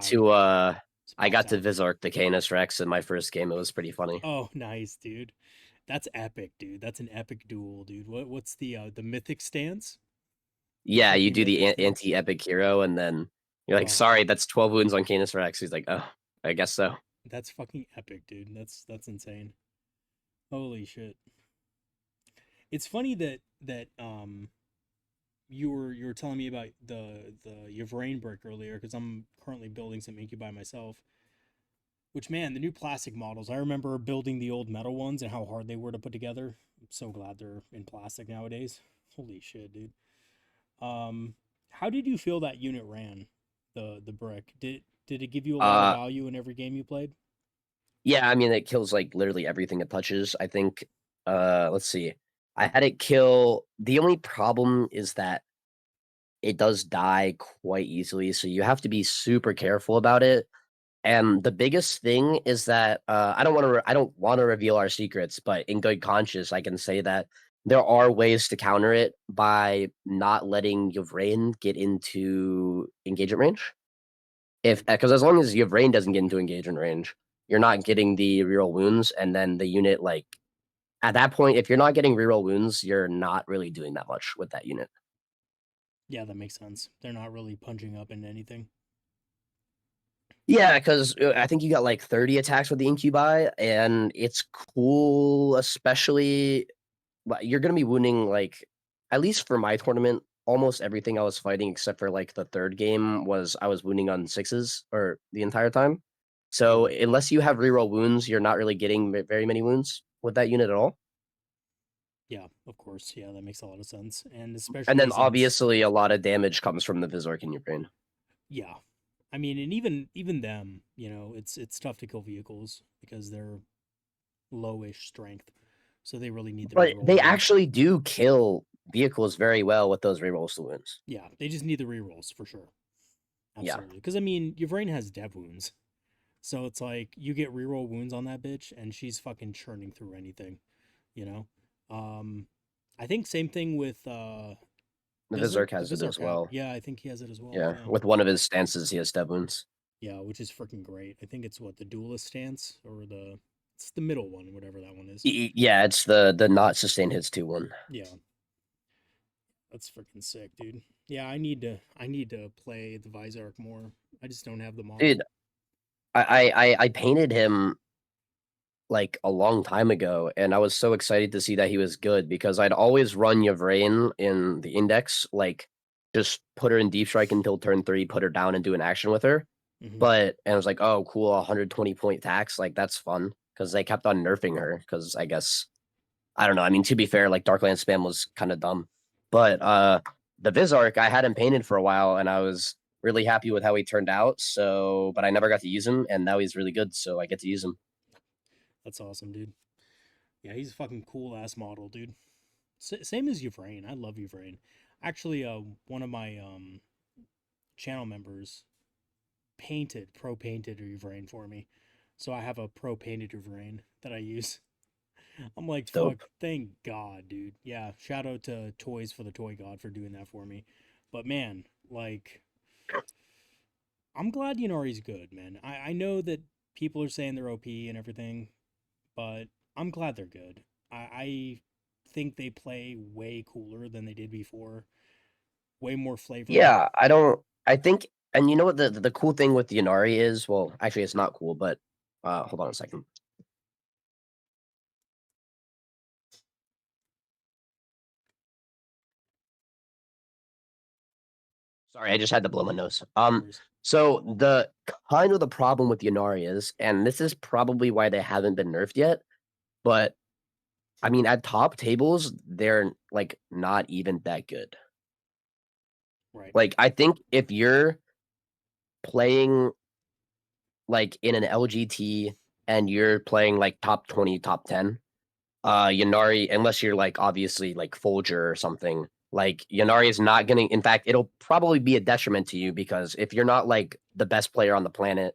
got to out. Vizark the Canis Rex in my first game. It was pretty funny. Oh, nice, dude. That's epic, dude. That's an epic duel, dude. What's the mythic stance? The Yeah, you fucking do mythic the stance. anti-epic hero, and then you're like, Oh, sorry, that's 12 wounds on Canis Rex. He's like, oh, I guess so. that's fucking epic, dude. That's insane. Holy shit. It's funny that you were telling me about the Yvrain brick earlier because I'm currently building some Incubi myself. Which man, the new plastic models. I remember building the old metal ones and how hard they were to put together. I'm so glad they're in plastic nowadays. Holy shit, dude. Um, how did you feel that unit ran? The brick. Did it give you a lot of Uh, value in every game you played? yeah, I mean, it kills like literally everything it touches. I think. Let's see. I had it kill. The only problem is that it does die quite easily, so you have to be super careful about it. And the biggest thing is that I don't want to reveal our secrets, but in good conscience, I can say that there are ways to counter it by not letting Yvrain get into engagement range. If because as long as Yvrain doesn't get into engagement range, you're not getting the reroll wounds, and then the unit like at that point, if you're not getting reroll wounds, you're not really doing that much with that unit. Yeah, that makes sense. They're not really punching up into anything. Yeah, because I think you got like 30 attacks with the Incubi, and it's cool, especially you're gonna be wounding like at least for my tournament, almost everything I was fighting except for like the third game was I was wounding on sixes or the entire time. So Yeah. unless you have reroll wounds, you're not really getting very many wounds with that unit at all. Yeah, of course. Yeah, that makes a lot of sense. And And especially then since obviously a lot of damage comes from the Vizork in your brain. yeah. I mean, and even them, it's tough to kill vehicles because they're lowish strength. So they really need the But reroll they wounds. actually do kill vehicles very well with those reroll wounds. Yeah, they just need the rerolls for sure. Yeah. Absolutely. Because I mean, your brain has dev wounds. So it's like you get reroll wounds on that bitch and she's fucking churning through anything, you know? Um I think same thing with The Vizark, Vizork the has it Vizark as hat. well. Yeah, I think he has it as well. Yeah. Yeah. With one of his stances, he has stab wounds. Yeah, which is freaking great. I think it's what the duelist stance or it's the middle one, whatever that one is. Yeah, it's the not sustain hits 2-1. Yeah, that's freaking sick, dude. Yeah, I need to play the Vizark more. I just don't have the model. Dude, I painted him like a long time ago, and I was so excited to see that he was good because I'd always run Yvrain in the index, like just put her in deep strike until turn 3, put her down and do an action with her. Hmm. But and I was like, oh cool, 120 point tax, like that's fun. because they kept on nerfing her. Because I guess I don't know. I mean, to be fair, like Darkland spam was kind of dumb, but the Vizark I had him painted for a while, and I was really happy with how he turned out. So, but I never got to use him, and now he's really good, so I get to use him. That's awesome, dude. Yeah, he's a fucking cool ass model, dude. Same as Yvrain. I love Yvrain. Actually, one of my channel members pro painted Yvrain for me, so I have a pro painted Yvrain that I use. I'm like, fuck, Dope. thank God, dude. Yeah, shout out to Toys for the Toy God for doing that for me. But man, like, I'm glad Ynnari's good, man. I know that people are saying they're OP and everything, but I'm glad they're good. I think they play way cooler than they did before. Way more flavor. Yeah, I don't. I think, and you know what the cool thing with the Ynnari is? Well, actually, it's not cool, but hold on a second. Sorry, I just had to blow my nose. No worries. So the kind of the problem with Ynnari is, and this is probably why they haven't been nerfed yet, but I mean, at top tables, they're like not even that good. Right. Like, I think if you're playing like in an LGT and you're playing like top 20, top 10, Ynnari, unless you're like obviously like Folger or something, like Ynnari is not gonna, in fact, it'll probably be a detriment to you because if you're not like the best player on the planet,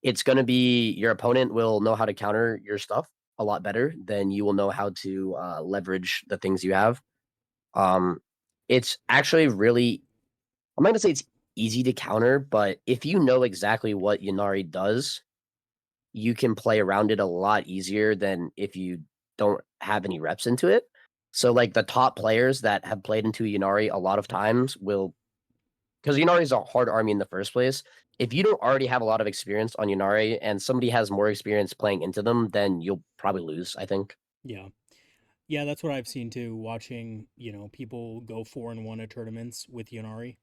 it's gonna be your opponent will know how to counter your stuff a lot better than you will know how to leverage the things you have. Um, it's actually really, I'm not gonna say it's easy to counter, but if you know exactly what Ynnari does, you can play around it a lot easier than if you don't have any reps into it. So like the top players that have played into Ynnari a lot of times will, because Ynnari is a hard army in the first place. If you don't already have a lot of experience on Ynnari and somebody has more experience playing into them, then you'll probably lose, I think. Yeah. Yeah, that's what I've seen too, watching, people go 4-1 at tournaments with Ynnari.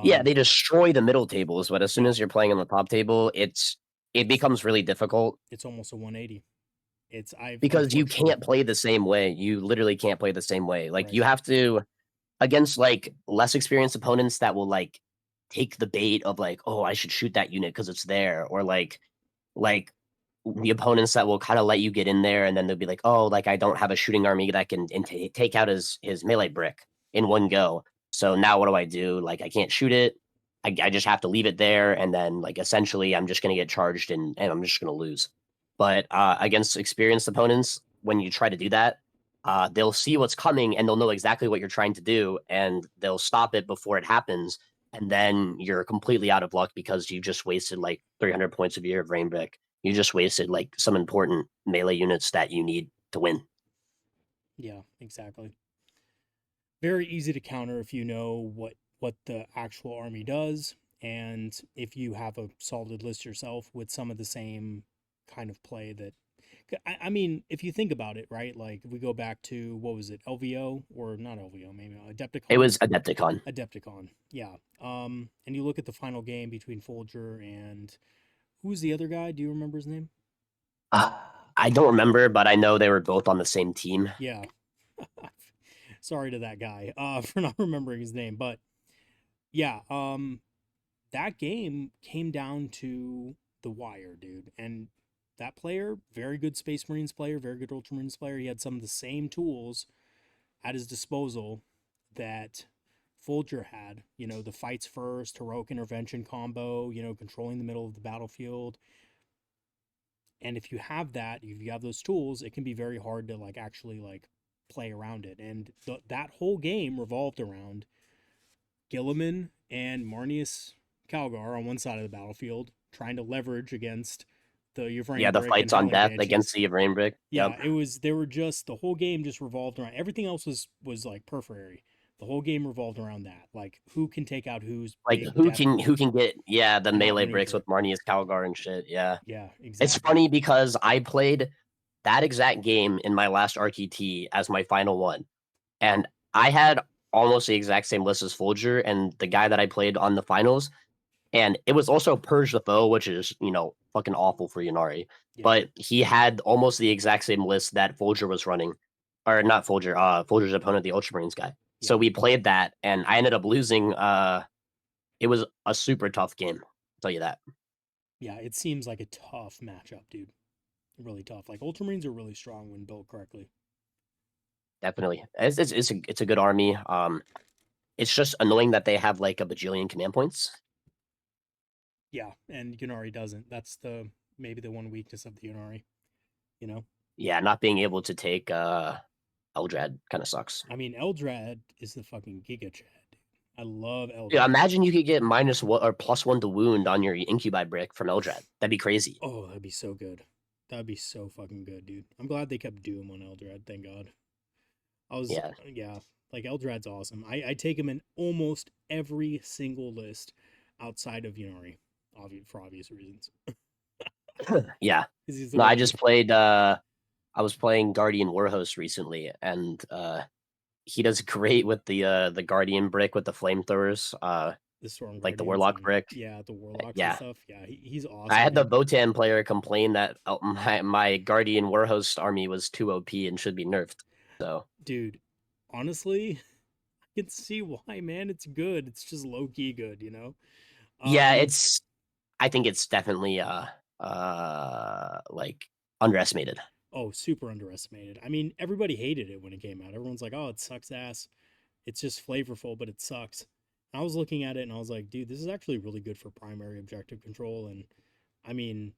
Yeah, Um, they destroy the middle tables, but as soon yeah, as you're playing on the top table, it it's becomes really difficult it's almost a 180. It's I've because you unfortunately, can't play the same way. You literally can't play the same way. Like right. you have to against like less experienced opponents that will like take the bait of like, oh, I should shoot that unit because it's there, or like the opponents that will kind of let you get in there and then they'll be like, oh, like I don't have a shooting army that can take out his melee brick in one go. So now what do I do? Like I can't shoot it. I just have to leave it there, and then like essentially I'm just gonna get charged and I'm just gonna lose. But against experienced opponents, when you try to do that, they'll see what's coming and they'll know exactly what you're trying to do, and they'll stop it before it happens. And then you're completely out of luck because you just wasted like 300 points of your rain brick. You just wasted like some important melee units that you need to win. Yeah, exactly. Very easy to counter if you know what the actual army does, and if you have a solid list yourself with some of the same kind of play that I mean, if you think about it, right? Like if we go back to what was it, LVO or not LVO, maybe It Adepticon? was Adepticon. Adepticon, yeah. And you look at the final game between Folger and who was the other guy? Do you remember his name? Uh, I don't remember, but I know they were both on the same team. Yeah. Sorry to that guy for not remembering his name, but yeah, that game came down to the wire, dude. And that player, very good Space Marines player, very good Ultramarines player. He had some of the same tools at his disposal that Folger had. The fights first, heroic intervention combo, controlling the middle of the battlefield. And if you have that, if you have those tools, it can be very hard to like actually like play around it. And that whole game revolved around Gilliman and Marnius Calgar on one side of the battlefield, trying to leverage against the Yeah, Yvrain the Brick and fights on Howling death against Banshees. the rain brick. Yep. Yeah, they were just the whole game just revolved around everything else was like periphery. The whole game revolved around that. Like who can take out whose Like big death who can get the and melee bricks outmaneuver. with Marnius Calgar and shit. Yeah. Yeah, It's exactly. funny because I played that exact game in my last RTT as my final one. And I had almost the exact same list as Folger and the guy that I played on the finals. And it was also Purge the Foe, which is, fucking awful for Ynnari. Yeah, but he had almost the exact same list that Folger was running, or not Folger, Folger's opponent, the Ultramarines guy. So yeah, we played that, and I ended up losing. It was a super tough game, I'll tell you that. yeah. It seems like a tough matchup, dude. Really tough. Like Ultramarines are really strong when built correctly. Definitely, it's a good army. It's just annoying that they have like a bajillion command points. Yeah, and Ynnari doesn't. That's the maybe the one weakness of the Ynnari. You know, Yeah, not being able to take Eldrad kind of sucks. I mean, Eldrad is the fucking Giga Chad. Dude. I love Yeah, Eldrad. imagine you could get -1 or +1 to wound on your Incubi brick from Eldrad. That'd be crazy. Oh, that'd be so good. That'd be so fucking good, dude. I'm glad they kept Doom on Eldrad. Thank God. I was, Yeah. yeah, like Eldrad's awesome. I take him in almost every single list outside of Ynnari, for obvious reasons. Yeah. Because he's the No, one I I just can. played I was playing Guardian Warhost recently, and he does great with the Guardian brick with the flamethrowers, The Storm like the Guardians Warlock and brick. yeah, the Warlocks and Yeah. stuff. Yeah, he's I awesome, had the dude. Votan player complain that my Guardian Warhost army was too OP and should be nerfed. So Dude, honestly, I can see why, man. It's good. It's just low key good, you know. yeah, Um, I think it's definitely like underestimated. oh, super underestimated. I mean, everybody hated it when it came out. Everyone's like, "Oh, it sucks ass. It's just flavorful, but it sucks." And I was looking at it and I was like, "Dude, this is actually really good for primary objective control." And I mean,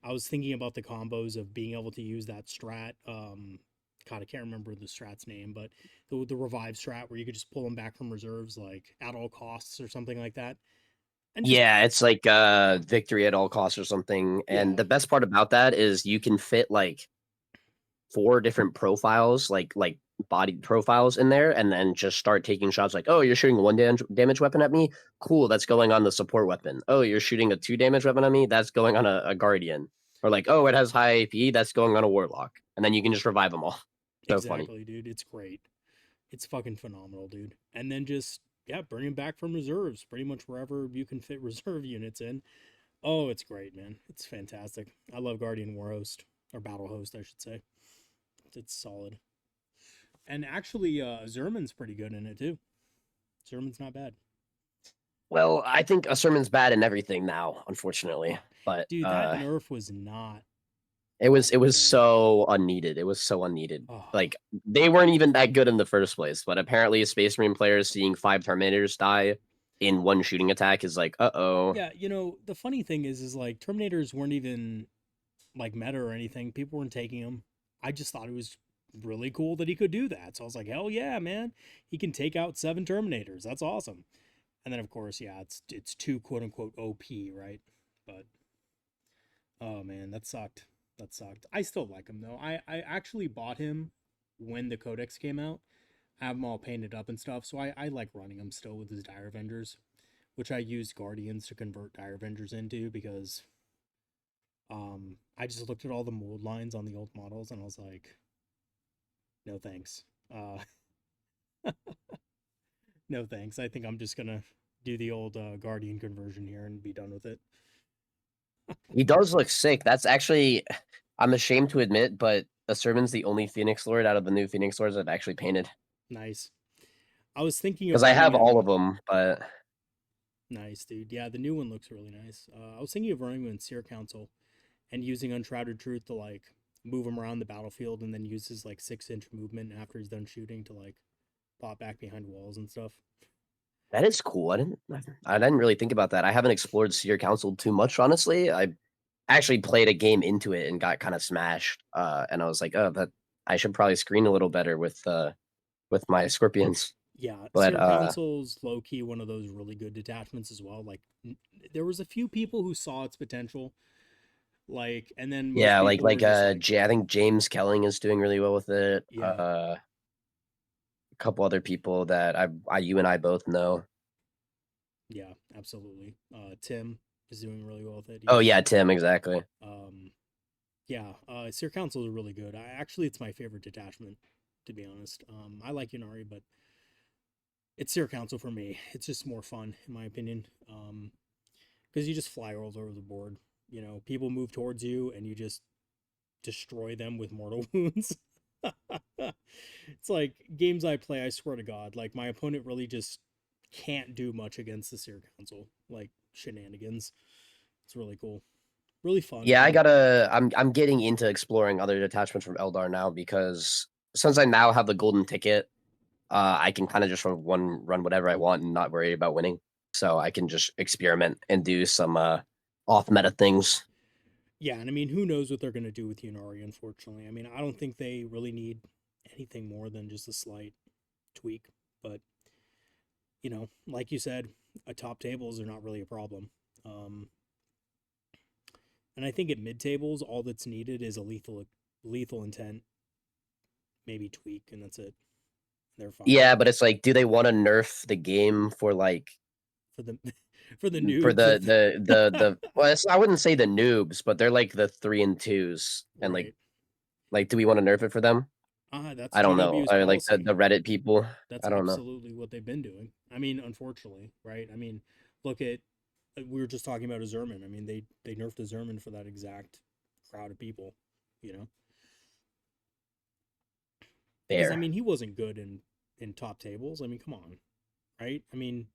I was thinking about the combos of being able to use that strat. God, I can't remember the strat's name, but the revive strat where you could just pull them back from reserves, like at all costs or something like that, and just Yeah, it's like victory at all costs or something. And yeah, the best part about that is you can fit like 4 different profiles, like body profiles in there, and then just start taking shots like, oh, you're shooting a 1 damage weapon at me. Cool, that's going on the support weapon. Oh, you're shooting a 2 damage weapon at me. That's going on a guardian. Or like, oh, it has high AP. That's going on a warlock. And then you can just revive them all. So funny. exactly, dude. It's great. It's fucking phenomenal, dude. And then just yeah, bring him back from reserves, pretty much wherever you can fit reserve units in. Oh, it's great, man. It's fantastic. I love Guardian Warhost or Battle Host, I should say. It's solid. And actually, Zerman's pretty good in it too. Zerman's not bad. Well, I think a sermon's bad in everything now, unfortunately. But Dude, that nerf was not it was okay. so unneeded. It was so unneeded. Oh, Like they weren't even that good in the first place. But apparently, Space Marine players seeing 5 Terminators die in one shooting attack is like, uh-oh. yeah. You know, the funny thing is like Terminators weren't even like meta or anything. People weren't taking them. I just thought it was really cool that he could do that. So I was like, hell yeah, man. He can take out 7 Terminators. That's awesome. And then of course, yeah, it's too quote unquote OP, right? But oh man, that sucked. That sucked. I still like him though. I actually bought him when the Codex came out. I have them all painted up and stuff, so I like running him still with his Dire Avengers, which I used Guardians to convert Dire Avengers into because I just looked at all the mold lines on the old models and I was like, no thanks. Uh no thanks. I think I'm just gonna do the old Guardian conversion here and be done with it. He does look sick. That's actually, I'm ashamed to admit, but a sermon's the only Phoenix Lord out of the new Phoenix Lords I've actually painted. Nice. I was thinking Because of I running have all of him. them, but Nice, dude. Yeah, the new one looks really nice. I was thinking of running him in Seer Council and using Unshrouded Truth to like move him around the battlefield and then use his like 6-inch movement after he's done shooting to like pop back behind walls and stuff. that is cool. I didn't really think about that. I haven't explored Seer Council too much, honestly. I actually played a game into it and got kind of smashed. And I was like, oh, that I should probably screen a little better with my scorpions. Yeah, But Seer Council's low key one of those really good detachments as well. Like there was a few people who saw its potential, like, and then most yeah, people were just like, I think James Kelling is doing really well with it. yeah, A couple other people that you and I both know. yeah, absolutely. Tim is doing really well with it. Oh He's yeah, Tim, exactly. um, yeah, Seer Council is really good. Actually, it's my favorite detachment, to be honest. I like Ynnari, but it's Seer Council for me. It's just more fun, in my opinion. Because you just fly all over the board. You know, people move towards you, and you just destroy them with mortal wounds. It's like games I play, I swear to God, like my opponent really just can't do much against the Seer Council. Like shenanigans. It's really cool. Really fun, Yeah, I but gotta. I'm getting into exploring other detachments from Eldar now because since I now have the golden ticket, I can kind of just run whatever I want and not worry about winning. So I can just experiment and do some off meta things. yeah, and I mean, who knows what they're going to do with Ynnari, unfortunately. I mean, I don't think they really need anything more than just a slight tweak. But, like you said, top tables are not really a problem. Um, and I think at mid tables, all that's needed is a lethal intent, maybe tweak, and that's it. They're fine. Yeah, but it's like, do they want to nerf the game for like For the for the for noobs of the well, I wouldn't say the noobs, but they're like the 3 and 2s, and right. like do we want to nerf it for them? That's I don't know. GW's Or like policy. the Reddit people. That's I don't know. absolutely what they've been doing. I mean, unfortunately, right? I mean, look at we were just talking about a Zerman. I mean, they nerfed a Zerman for that exact crowd of people, you know? Because I Fair. mean, he wasn't good in top tables. I mean, come on, right? I mean,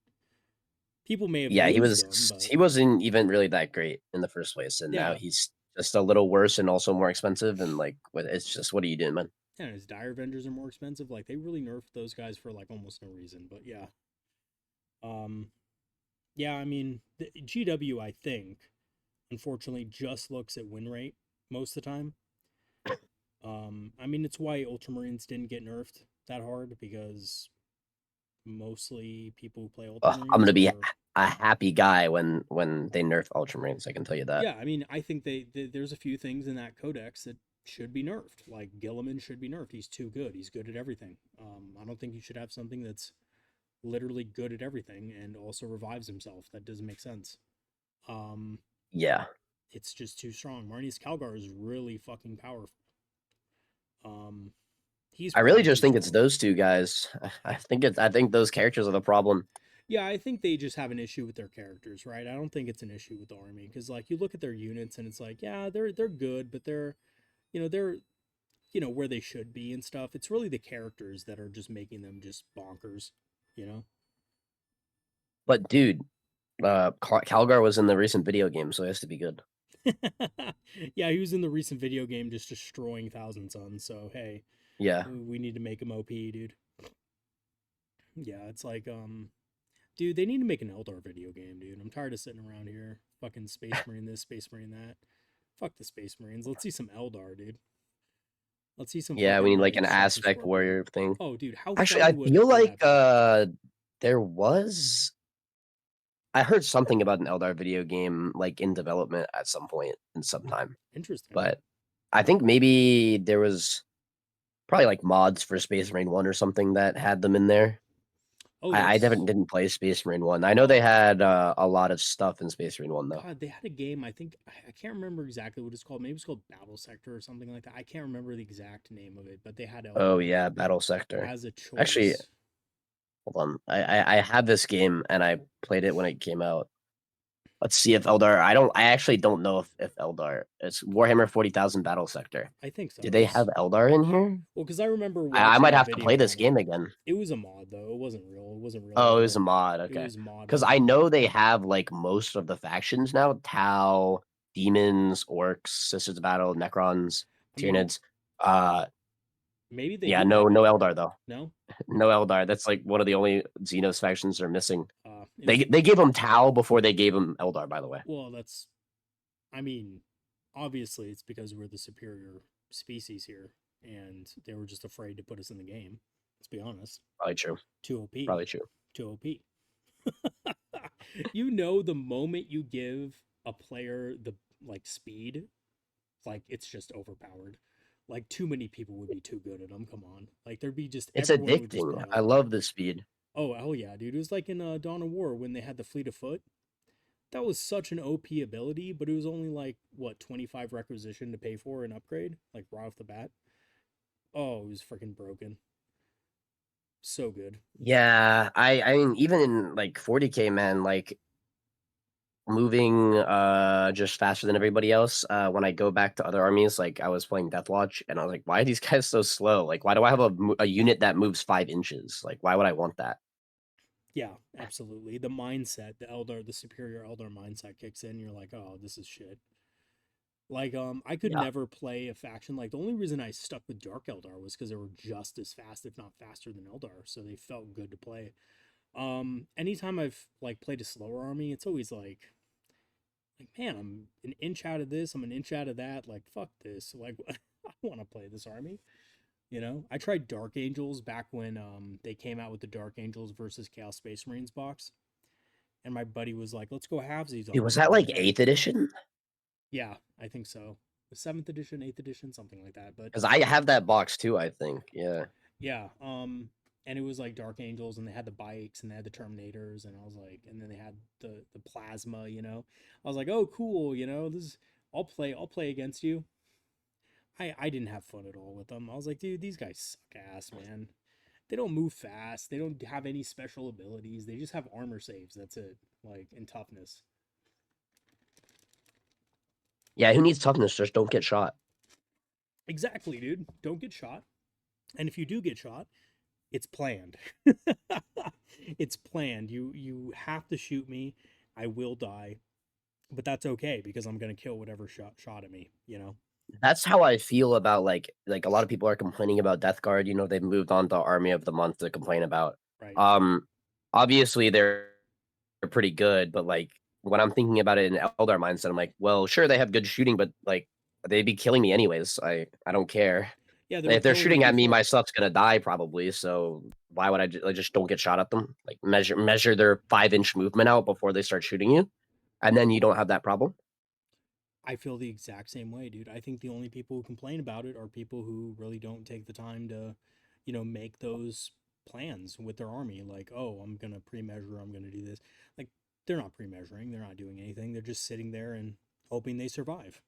people may have Yeah, used him, but he wasn't even really that great in the first place, and now yeah, he's just a little worse and also more expensive. And like, it's just what are you doing, man? yeah, his dire vendors are more expensive. Like they really nerfed those guys for like almost no reason. But yeah, um, yeah, I mean, the GW I think unfortunately just looks at win rate most of the time. I mean, it's why Ultramarines didn't get nerfed that hard because mostly people who play I'm Ultramarines gonna be are. a happy guy when they nerf Ultramarines. I can tell you that. Yeah, I mean, I think there's a few things in that codex that should be nerfed. Like Gilliman should be nerfed. He's too good. He's good at everything. I don't think you should have something that's literally good at everything and also revives himself. That doesn't make sense. Um, Yeah, it's just too strong. Marnius Calgar is really fucking powerful. Um, he's I really probably just too think it's strong. those two guys. I think those characters are the problem. Yeah, I think they just have an issue with their characters, right? I don't think it's an issue with the army because, like, you look at their units and it's like, yeah, they're good, but they're where they should be and stuff. It's really the characters that are just making them just bonkers, you know. But dude, Calgar was in the recent video game, so it has to be good. Yeah, he was in the recent video game just destroying Thousand Suns. So hey, Yeah, we need to make him OP, dude. Yeah, it's like dude, they need to make an Eldar video game, dude. I'm tired of sitting around here fucking Space Marine this, Space Marine that. Fuck the Space Marines. Let's see some Eldar, dude. Let's see some yeah, we fucking need like an Striker aspect Scorpion. warrior thing. Oh, dude, how Actually, fun I feel would like that be? there was I heard something about an Eldar video game like in development at some point in some time, Interesting. but I think maybe there was probably like mods for Space Marine 1 or something that had them in there. Oh, I never that's didn't play Space Marine 1. I know they oh had a lot of stuff in Space Marine 1 though. God, they had a game. I think I can't remember exactly what it's called. Maybe it's called Battle Sector or something like that. I can't remember the exact name of it, but they had Oh Eldar yeah, Battle Sector. as a Actually, choice. hold on. I had this game and I played it when it came out. Let's see if Eldar. I actually don't know if Eldar. It's Warhammer 40,000 Battle Sector. I think Do so. they have Eldar in here? Well, because I remember I watching might a have to play video this on it. game again. It was a mod though. It wasn't real. It wasn't real Oh, it was Eldar. a mod. It Okay, was because modded. I know they have like most of the factions now: Tau, demons, orcs, Sisters of Battle, Necrons, I mean, Tyranids. Uh, maybe they yeah, do have no Eldar. Eldar though. No, No Eldar. That's like one of the only Xenos factions they're missing. is They gave him Tau before they gave him Eldar, by the way. well. That's. I mean, obviously it's because we're the superior species here, and they were just afraid to put us in the game. Let's be honest. Probably true. Too OP. Probably true. Too OP. The moment you give a player the like speed, like it's just overpowered. Like too many people would be too good at them. Come on, like there'd be just It's everyone would just addicting. I pile. love the speed. Oh hell yeah, dude! It was like in Dawn of War when they had the fleet of foot. That was such an OP ability, but it was only like what 25 requisition to pay for an upgrade, like right off the bat. Oh, it was freaking broken. So good. Yeah, I mean even in like 40K man, like moving just faster than everybody else. When I go back to other armies, like I was playing Deathwatch, and I was like, why are these guys so slow? Like, why do I have a unit that moves 5 inches? Like, why would I want that? Yeah, absolutely. The mindset, the superior Eldar mindset kicks in. You're like, oh, this is shit. Like, I could Yeah. never play a faction. Like, the only reason I stuck with Dark Eldar was because they were just as fast, if not faster, than Eldar, so they felt good to play. Anytime I've like played a slower army, it's always like man, I'm an inch out of this, I'm an inch out of that. Like, fuck this. Like, I want to play this army. You know, I tried Dark Angels back when they came out with the Dark Angels versus Chaos Space Marines box, and my buddy was like, "Let's go halvesies Dude, on was this." And that I was like like, "Oh, 8th edition? yeah, I think so. The seventh edition, eighth edition, something like that." But Because I have that box too, I think. Yeah. yeah, and it was like Dark Angels, and they had the bikes, and they had the Terminators, and I was like, and then they had the plasma. You know, I was like, "Oh, cool." You know, this is I'll play against you. I didn't have fun at all with them. I was like, dude, these guys suck ass, man. They don't move fast. They don't have any special abilities. They just have armor saves. That's it. Like, and toughness. Yeah, who needs toughness? Just don't get shot. Exactly, dude. Don't get shot. And if you do get shot, it's planned. It's planned. You have to shoot me. I will die, but that's okay because I'm gonna kill whatever shot at me. You know. That's how I feel about like a lot of people are complaining about Death Guard. You know, they've moved on to Army of the Month to complain about. Right. Um, obviously they're pretty good, but like when I'm thinking about it in Eldar mindset, I'm like, well, sure they have good shooting, but like they'd be killing me anyways. I don't care. Yeah, they were If they're killing you shooting at me, my before. stuff's gonna die probably. So why would I just don't get shot at them? Like measure their 5 inch movement out before they start shooting you, and then you don't have that problem. I feel the exact same way, dude. I think the only people who complain about it are people who really don't take the time to, make those plans with their army. Like, oh, I'm going to pre measure, I'm going to do this. Like, they're not pre measuring, they're not doing anything. They're just sitting there and hoping they survive.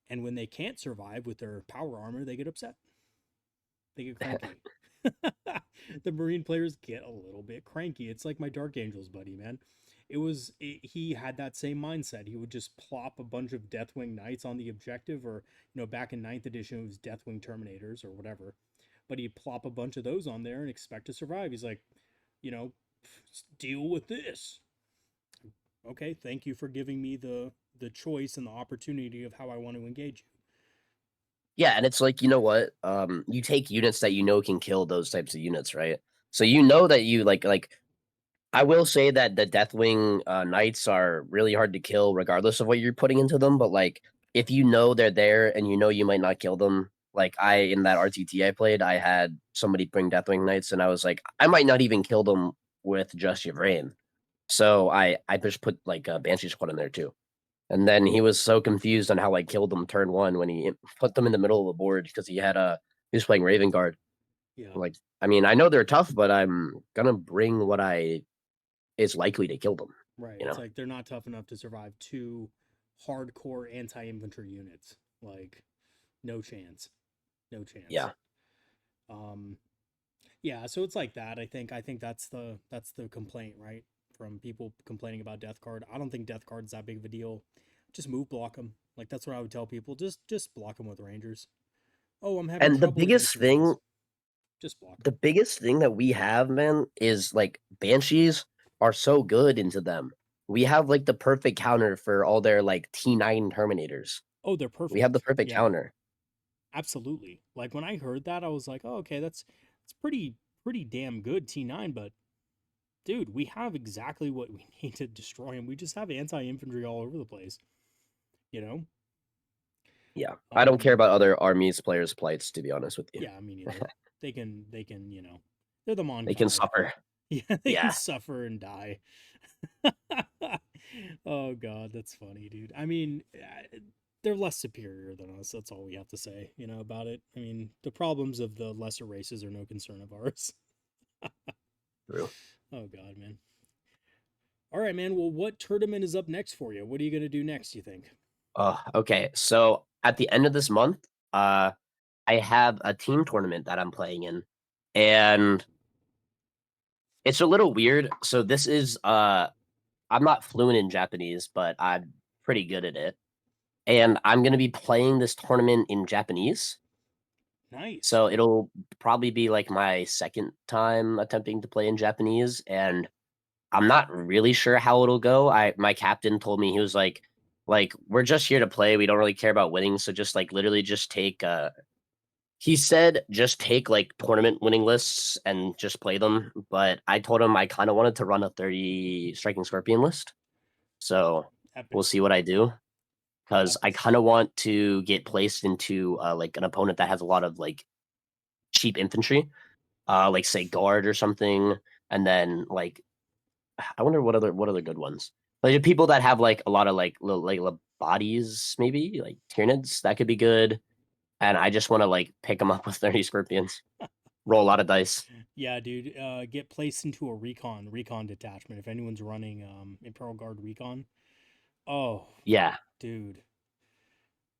And when they can't survive with their power armor, they get upset, they get cranky. The Marine players get a little bit cranky. It's like my Dark Angels buddy, man. He had that same mindset. He would just plop a bunch of Deathwing Knights on the objective, or back in ninth edition it was Deathwing Terminators or whatever. But he'd plop a bunch of those on there and expect to survive. He's like, you know, deal with this. Okay, thank you for giving me the choice and the opportunity of how I want to engage you. Yeah, and it's like, you know what? You take units that you know can kill those types of units, right? So you know that you like I will say that the Deathwing Knights are really hard to kill regardless of what you're putting into them, but like if you know they're there and you know you might not kill them, like I in that RTT I played, I had somebody bring Deathwing Knights and I was like, I might not even kill them with just your brain. So I just put like a Banshee squad in there too. And then he was so confused on how I killed him turn one when he put them in the middle of the board because he was playing Raven Guard. Yeah, Like, I mean, I know they're tough, but I'm gonna bring what I is likely to kill them. right. You It's know? like they're not tough enough to survive two hardcore anti-infantry units. Like, no chance. No chance. Yeah. Um, yeah, so it's like that. I think that's the complaint, right? From people complaining about Death Card. I don't think Death Card is that big of a deal. Just move block them. Like, that's what I would tell people. Just block them with Rangers. Oh, I'm having And trouble against Marines. Just block the them. biggest thing that we have, man, is like Banshees are so good into them. We have like the perfect counter for all their like T9 Terminators. Oh, they're We have the perfect. perfect Yeah, counter. absolutely. Like when I heard that, I was like, oh, okay, that's pretty damn good T9, but dude, we have exactly what we need to destroy him. We just have anti-infantry all over the place, you know? Yeah. I don't care Um, about other armies players' plights, to be honest with you. yeah, me neither. They can, they're the They can Mon-Kai. suffer. Yeah, they can Yeah. suffer and die. Oh god, that's funny, dude. I mean, they're less superior than us. That's all we have to say, about it. I mean, the problems of the lesser races are no concern of ours. True. Oh god, man. All right, man. Well, what tournament is up next for you? What are you gonna do next, you think? Okay. So at the end of this month, I have a team tournament that I'm playing in. And it's a little weird. So this is I'm not fluent in Japanese, but I'm pretty good at it. And I'm gonna be playing this tournament in Japanese. Nice. So it'll probably be like my second time attempting to play in Japanese, and I'm not really sure how it'll go. My captain told me he was like we're just here to play. We don't really care about winning, so just like literally just take he said just take like tournament winning lists and just play them, but I told him I kind of wanted to run a 30 striking scorpion list. So we'll Epic. see what I do because I Epic. kind of want to get placed into like an opponent that has a lot of like cheap infantry, like say guard or something, and then like I wonder what other good ones. Like people that have like a lot of like little bodies, maybe like Tyranids, that could be good. And I just want to like pick them up with 30 scorpions, roll a lot of dice. Yeah, dude. Get placed into a recon detachment if anyone's running Imperial Guard recon. Oh, Yeah. dude,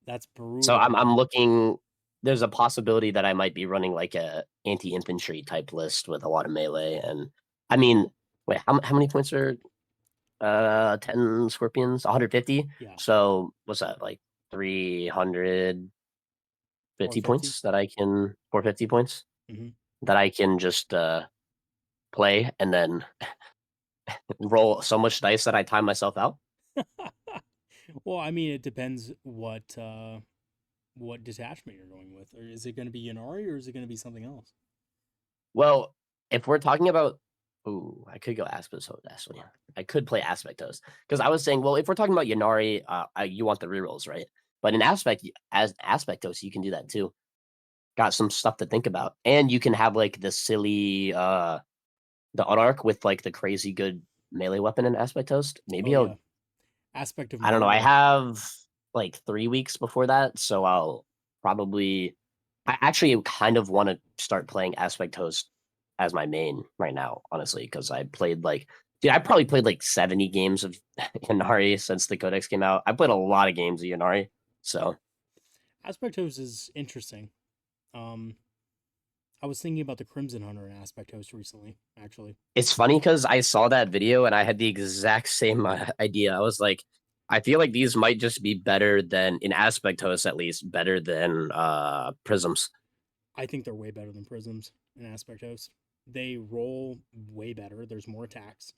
that's So brutal, I'm man. looking. There's a possibility that I might be running like a anti-infantry type list with a lot of melee. And I mean, wait, how many points are 10 scorpions? 150. Yeah, So what's that like 350 450. points that I can 450 points Mm-hmm. that I can just play and then roll so much dice that I time myself out. Well, I mean, it depends what detachment you're going with. Or is it going to be Ynnari or is it going to be something else? Well, if we're talking about, ooh, I could go Aspect Host actually. I could play Aspect Host because I was saying, well, if we're talking about Ynnari, you want the rerolls, right? But in as Aspect Host, you can do that too. Got some stuff to think about, and you can have like the silly, the Unarch with like the crazy good melee weapon in Aspect Host. Oh Maybe yeah, aspect of I don't know. I murder. have like 3 weeks before that, so I'll probably. I actually kind of want to start playing Aspect Host as my main right now, honestly, because I played like, dude, I probably played like 70 games of Ynnari since the Codex came out. I played a lot of games of Ynnari, so Aspectos is interesting. Um, I was thinking about the Crimson Hunter in Aspectos recently, actually. it's funny because I saw that video and I had the exact same idea. I was like, I feel like these might just be better than in Aspect Host, at least better than Prisms. I think they're way better than Prisms in Aspectos. They roll way better. There's more attacks.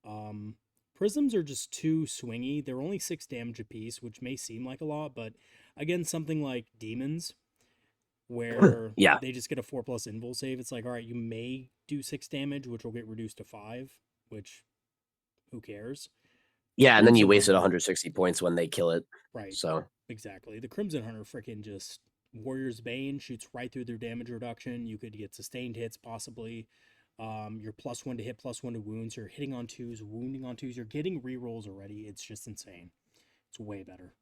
Um, Prisms are just too swingy. They're only 6 damage apiece, which may seem like a lot, but again, something like Demons, where Yeah. they just get a 4+ invul save. It's like, all right, you may do 6 damage, which will get reduced to 5, which who cares? The Yeah, and then you Crimson wasted Hunter, 160 points when they kill it. right? So Exactly. The Crimson Hunter freaking just Warrior's Bane shoots right through their damage reduction. You could get sustained hits possibly. You're +1 to hit, +1 to wounds. You're hitting on twos, wounding on twos. You're getting rerolls already. It's just insane. It's way better.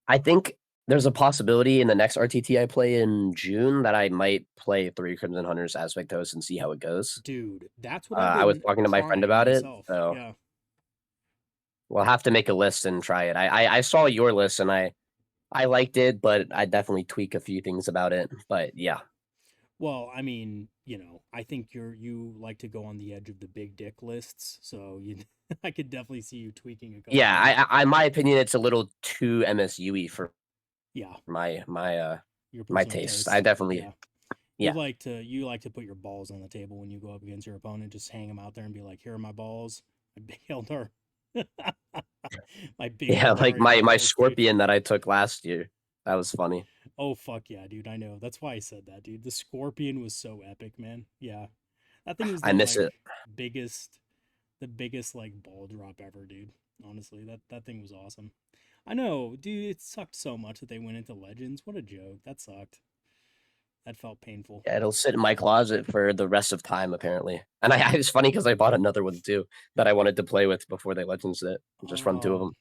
I think there's a possibility in the next RTT I play in June that I might play 3 Crimson Hunters Aspect Host and see how it goes. Dude, that's what I've I was been talking to my friend trying about it, myself. so Yeah. we'll have to make a list and try it. I saw your list and I liked it, but I definitely tweak a few things about it. But yeah, Well, I mean, I think you like to go on the edge of the big dick lists, so you I could definitely see you tweaking a couple yeah, things. in my opinion, it's a little too MSUE for Yeah, your my personal taste. I taste. definitely Yeah. yeah. You like to put your balls on the table when you go up against your opponent. Just hang them out there and be like, "Here are my balls, my big Eldar, my big Yeah, like Eldari my balls, dude." Scorpion that I took last year. That was funny. Oh fuck yeah, dude! I know. That's why I said that, dude. The Scorpion was so epic, man. Yeah, that thing was I miss it. biggest, the biggest like ball drop ever, dude. Honestly, that thing was awesome. I know, dude. It sucked so much that they went into Legends. What a joke. That sucked. That felt painful. Yeah, it'll sit in my closet for the rest of time, apparently. And it's funny because I bought another one too that I wanted to play with before they Legends it. Just run two of Oh, them.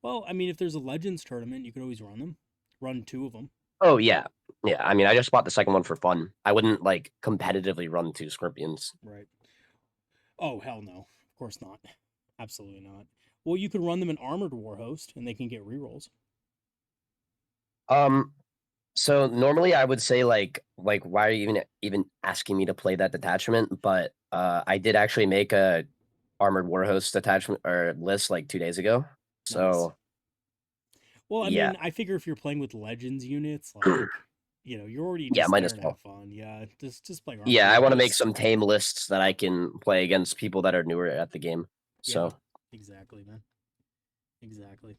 well, I mean, if there's a Legends tournament, you could always run them. Run 2 of them. Oh yeah, yeah. I mean, I just bought the second one for fun. I wouldn't like competitively run 2 Scorpions. Right. Oh, hell no. Of course not. Absolutely not. Well, you could run them in Armored War Host, and they can get rerolls. Um, so normally I would say like why are you even asking me to play that detachment? But I did actually make a Armored Warhost detachment or list like 2 days ago. Nice. So Well, I yeah, mean, I figure if you're playing with Legends units, like, you're already yeah, just might there as to well. have fun. Yeah, just play Armored Yeah, I want to make Warhost. some tame lists that I can play against people that are newer at the game. Yeah, So exactly, man. Exactly.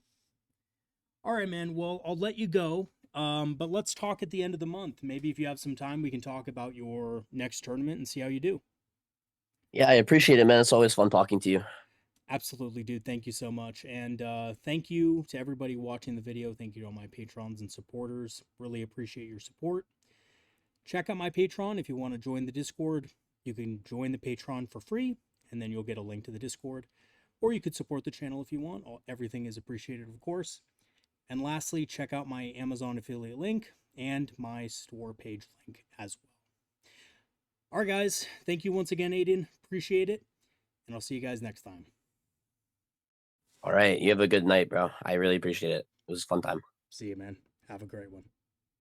All right, man. Well, I'll let you go. But let's talk at the end of the month. Maybe if you have some time, we can talk about your next tournament and see how you do. yeah, I appreciate it, man. It's always fun talking to you. Absolutely, dude. Thank you so much. And thank you to everybody watching the video. Thank you to all my patrons and supporters. Really appreciate your support. Check out my Patreon if you want to join the Discord. You can join the Patreon for free, and then you'll get a link to the Discord. Or you could support the channel if you want. Everything is appreciated, of course. And lastly, check out my Amazon affiliate link and my store page link as well. All right, guys. Thank you once again, Aiden. Appreciate it. And I'll see you guys next time. All right, you have a good night, bro. I really appreciate it. It was a fun time. See you, man. Have a great one.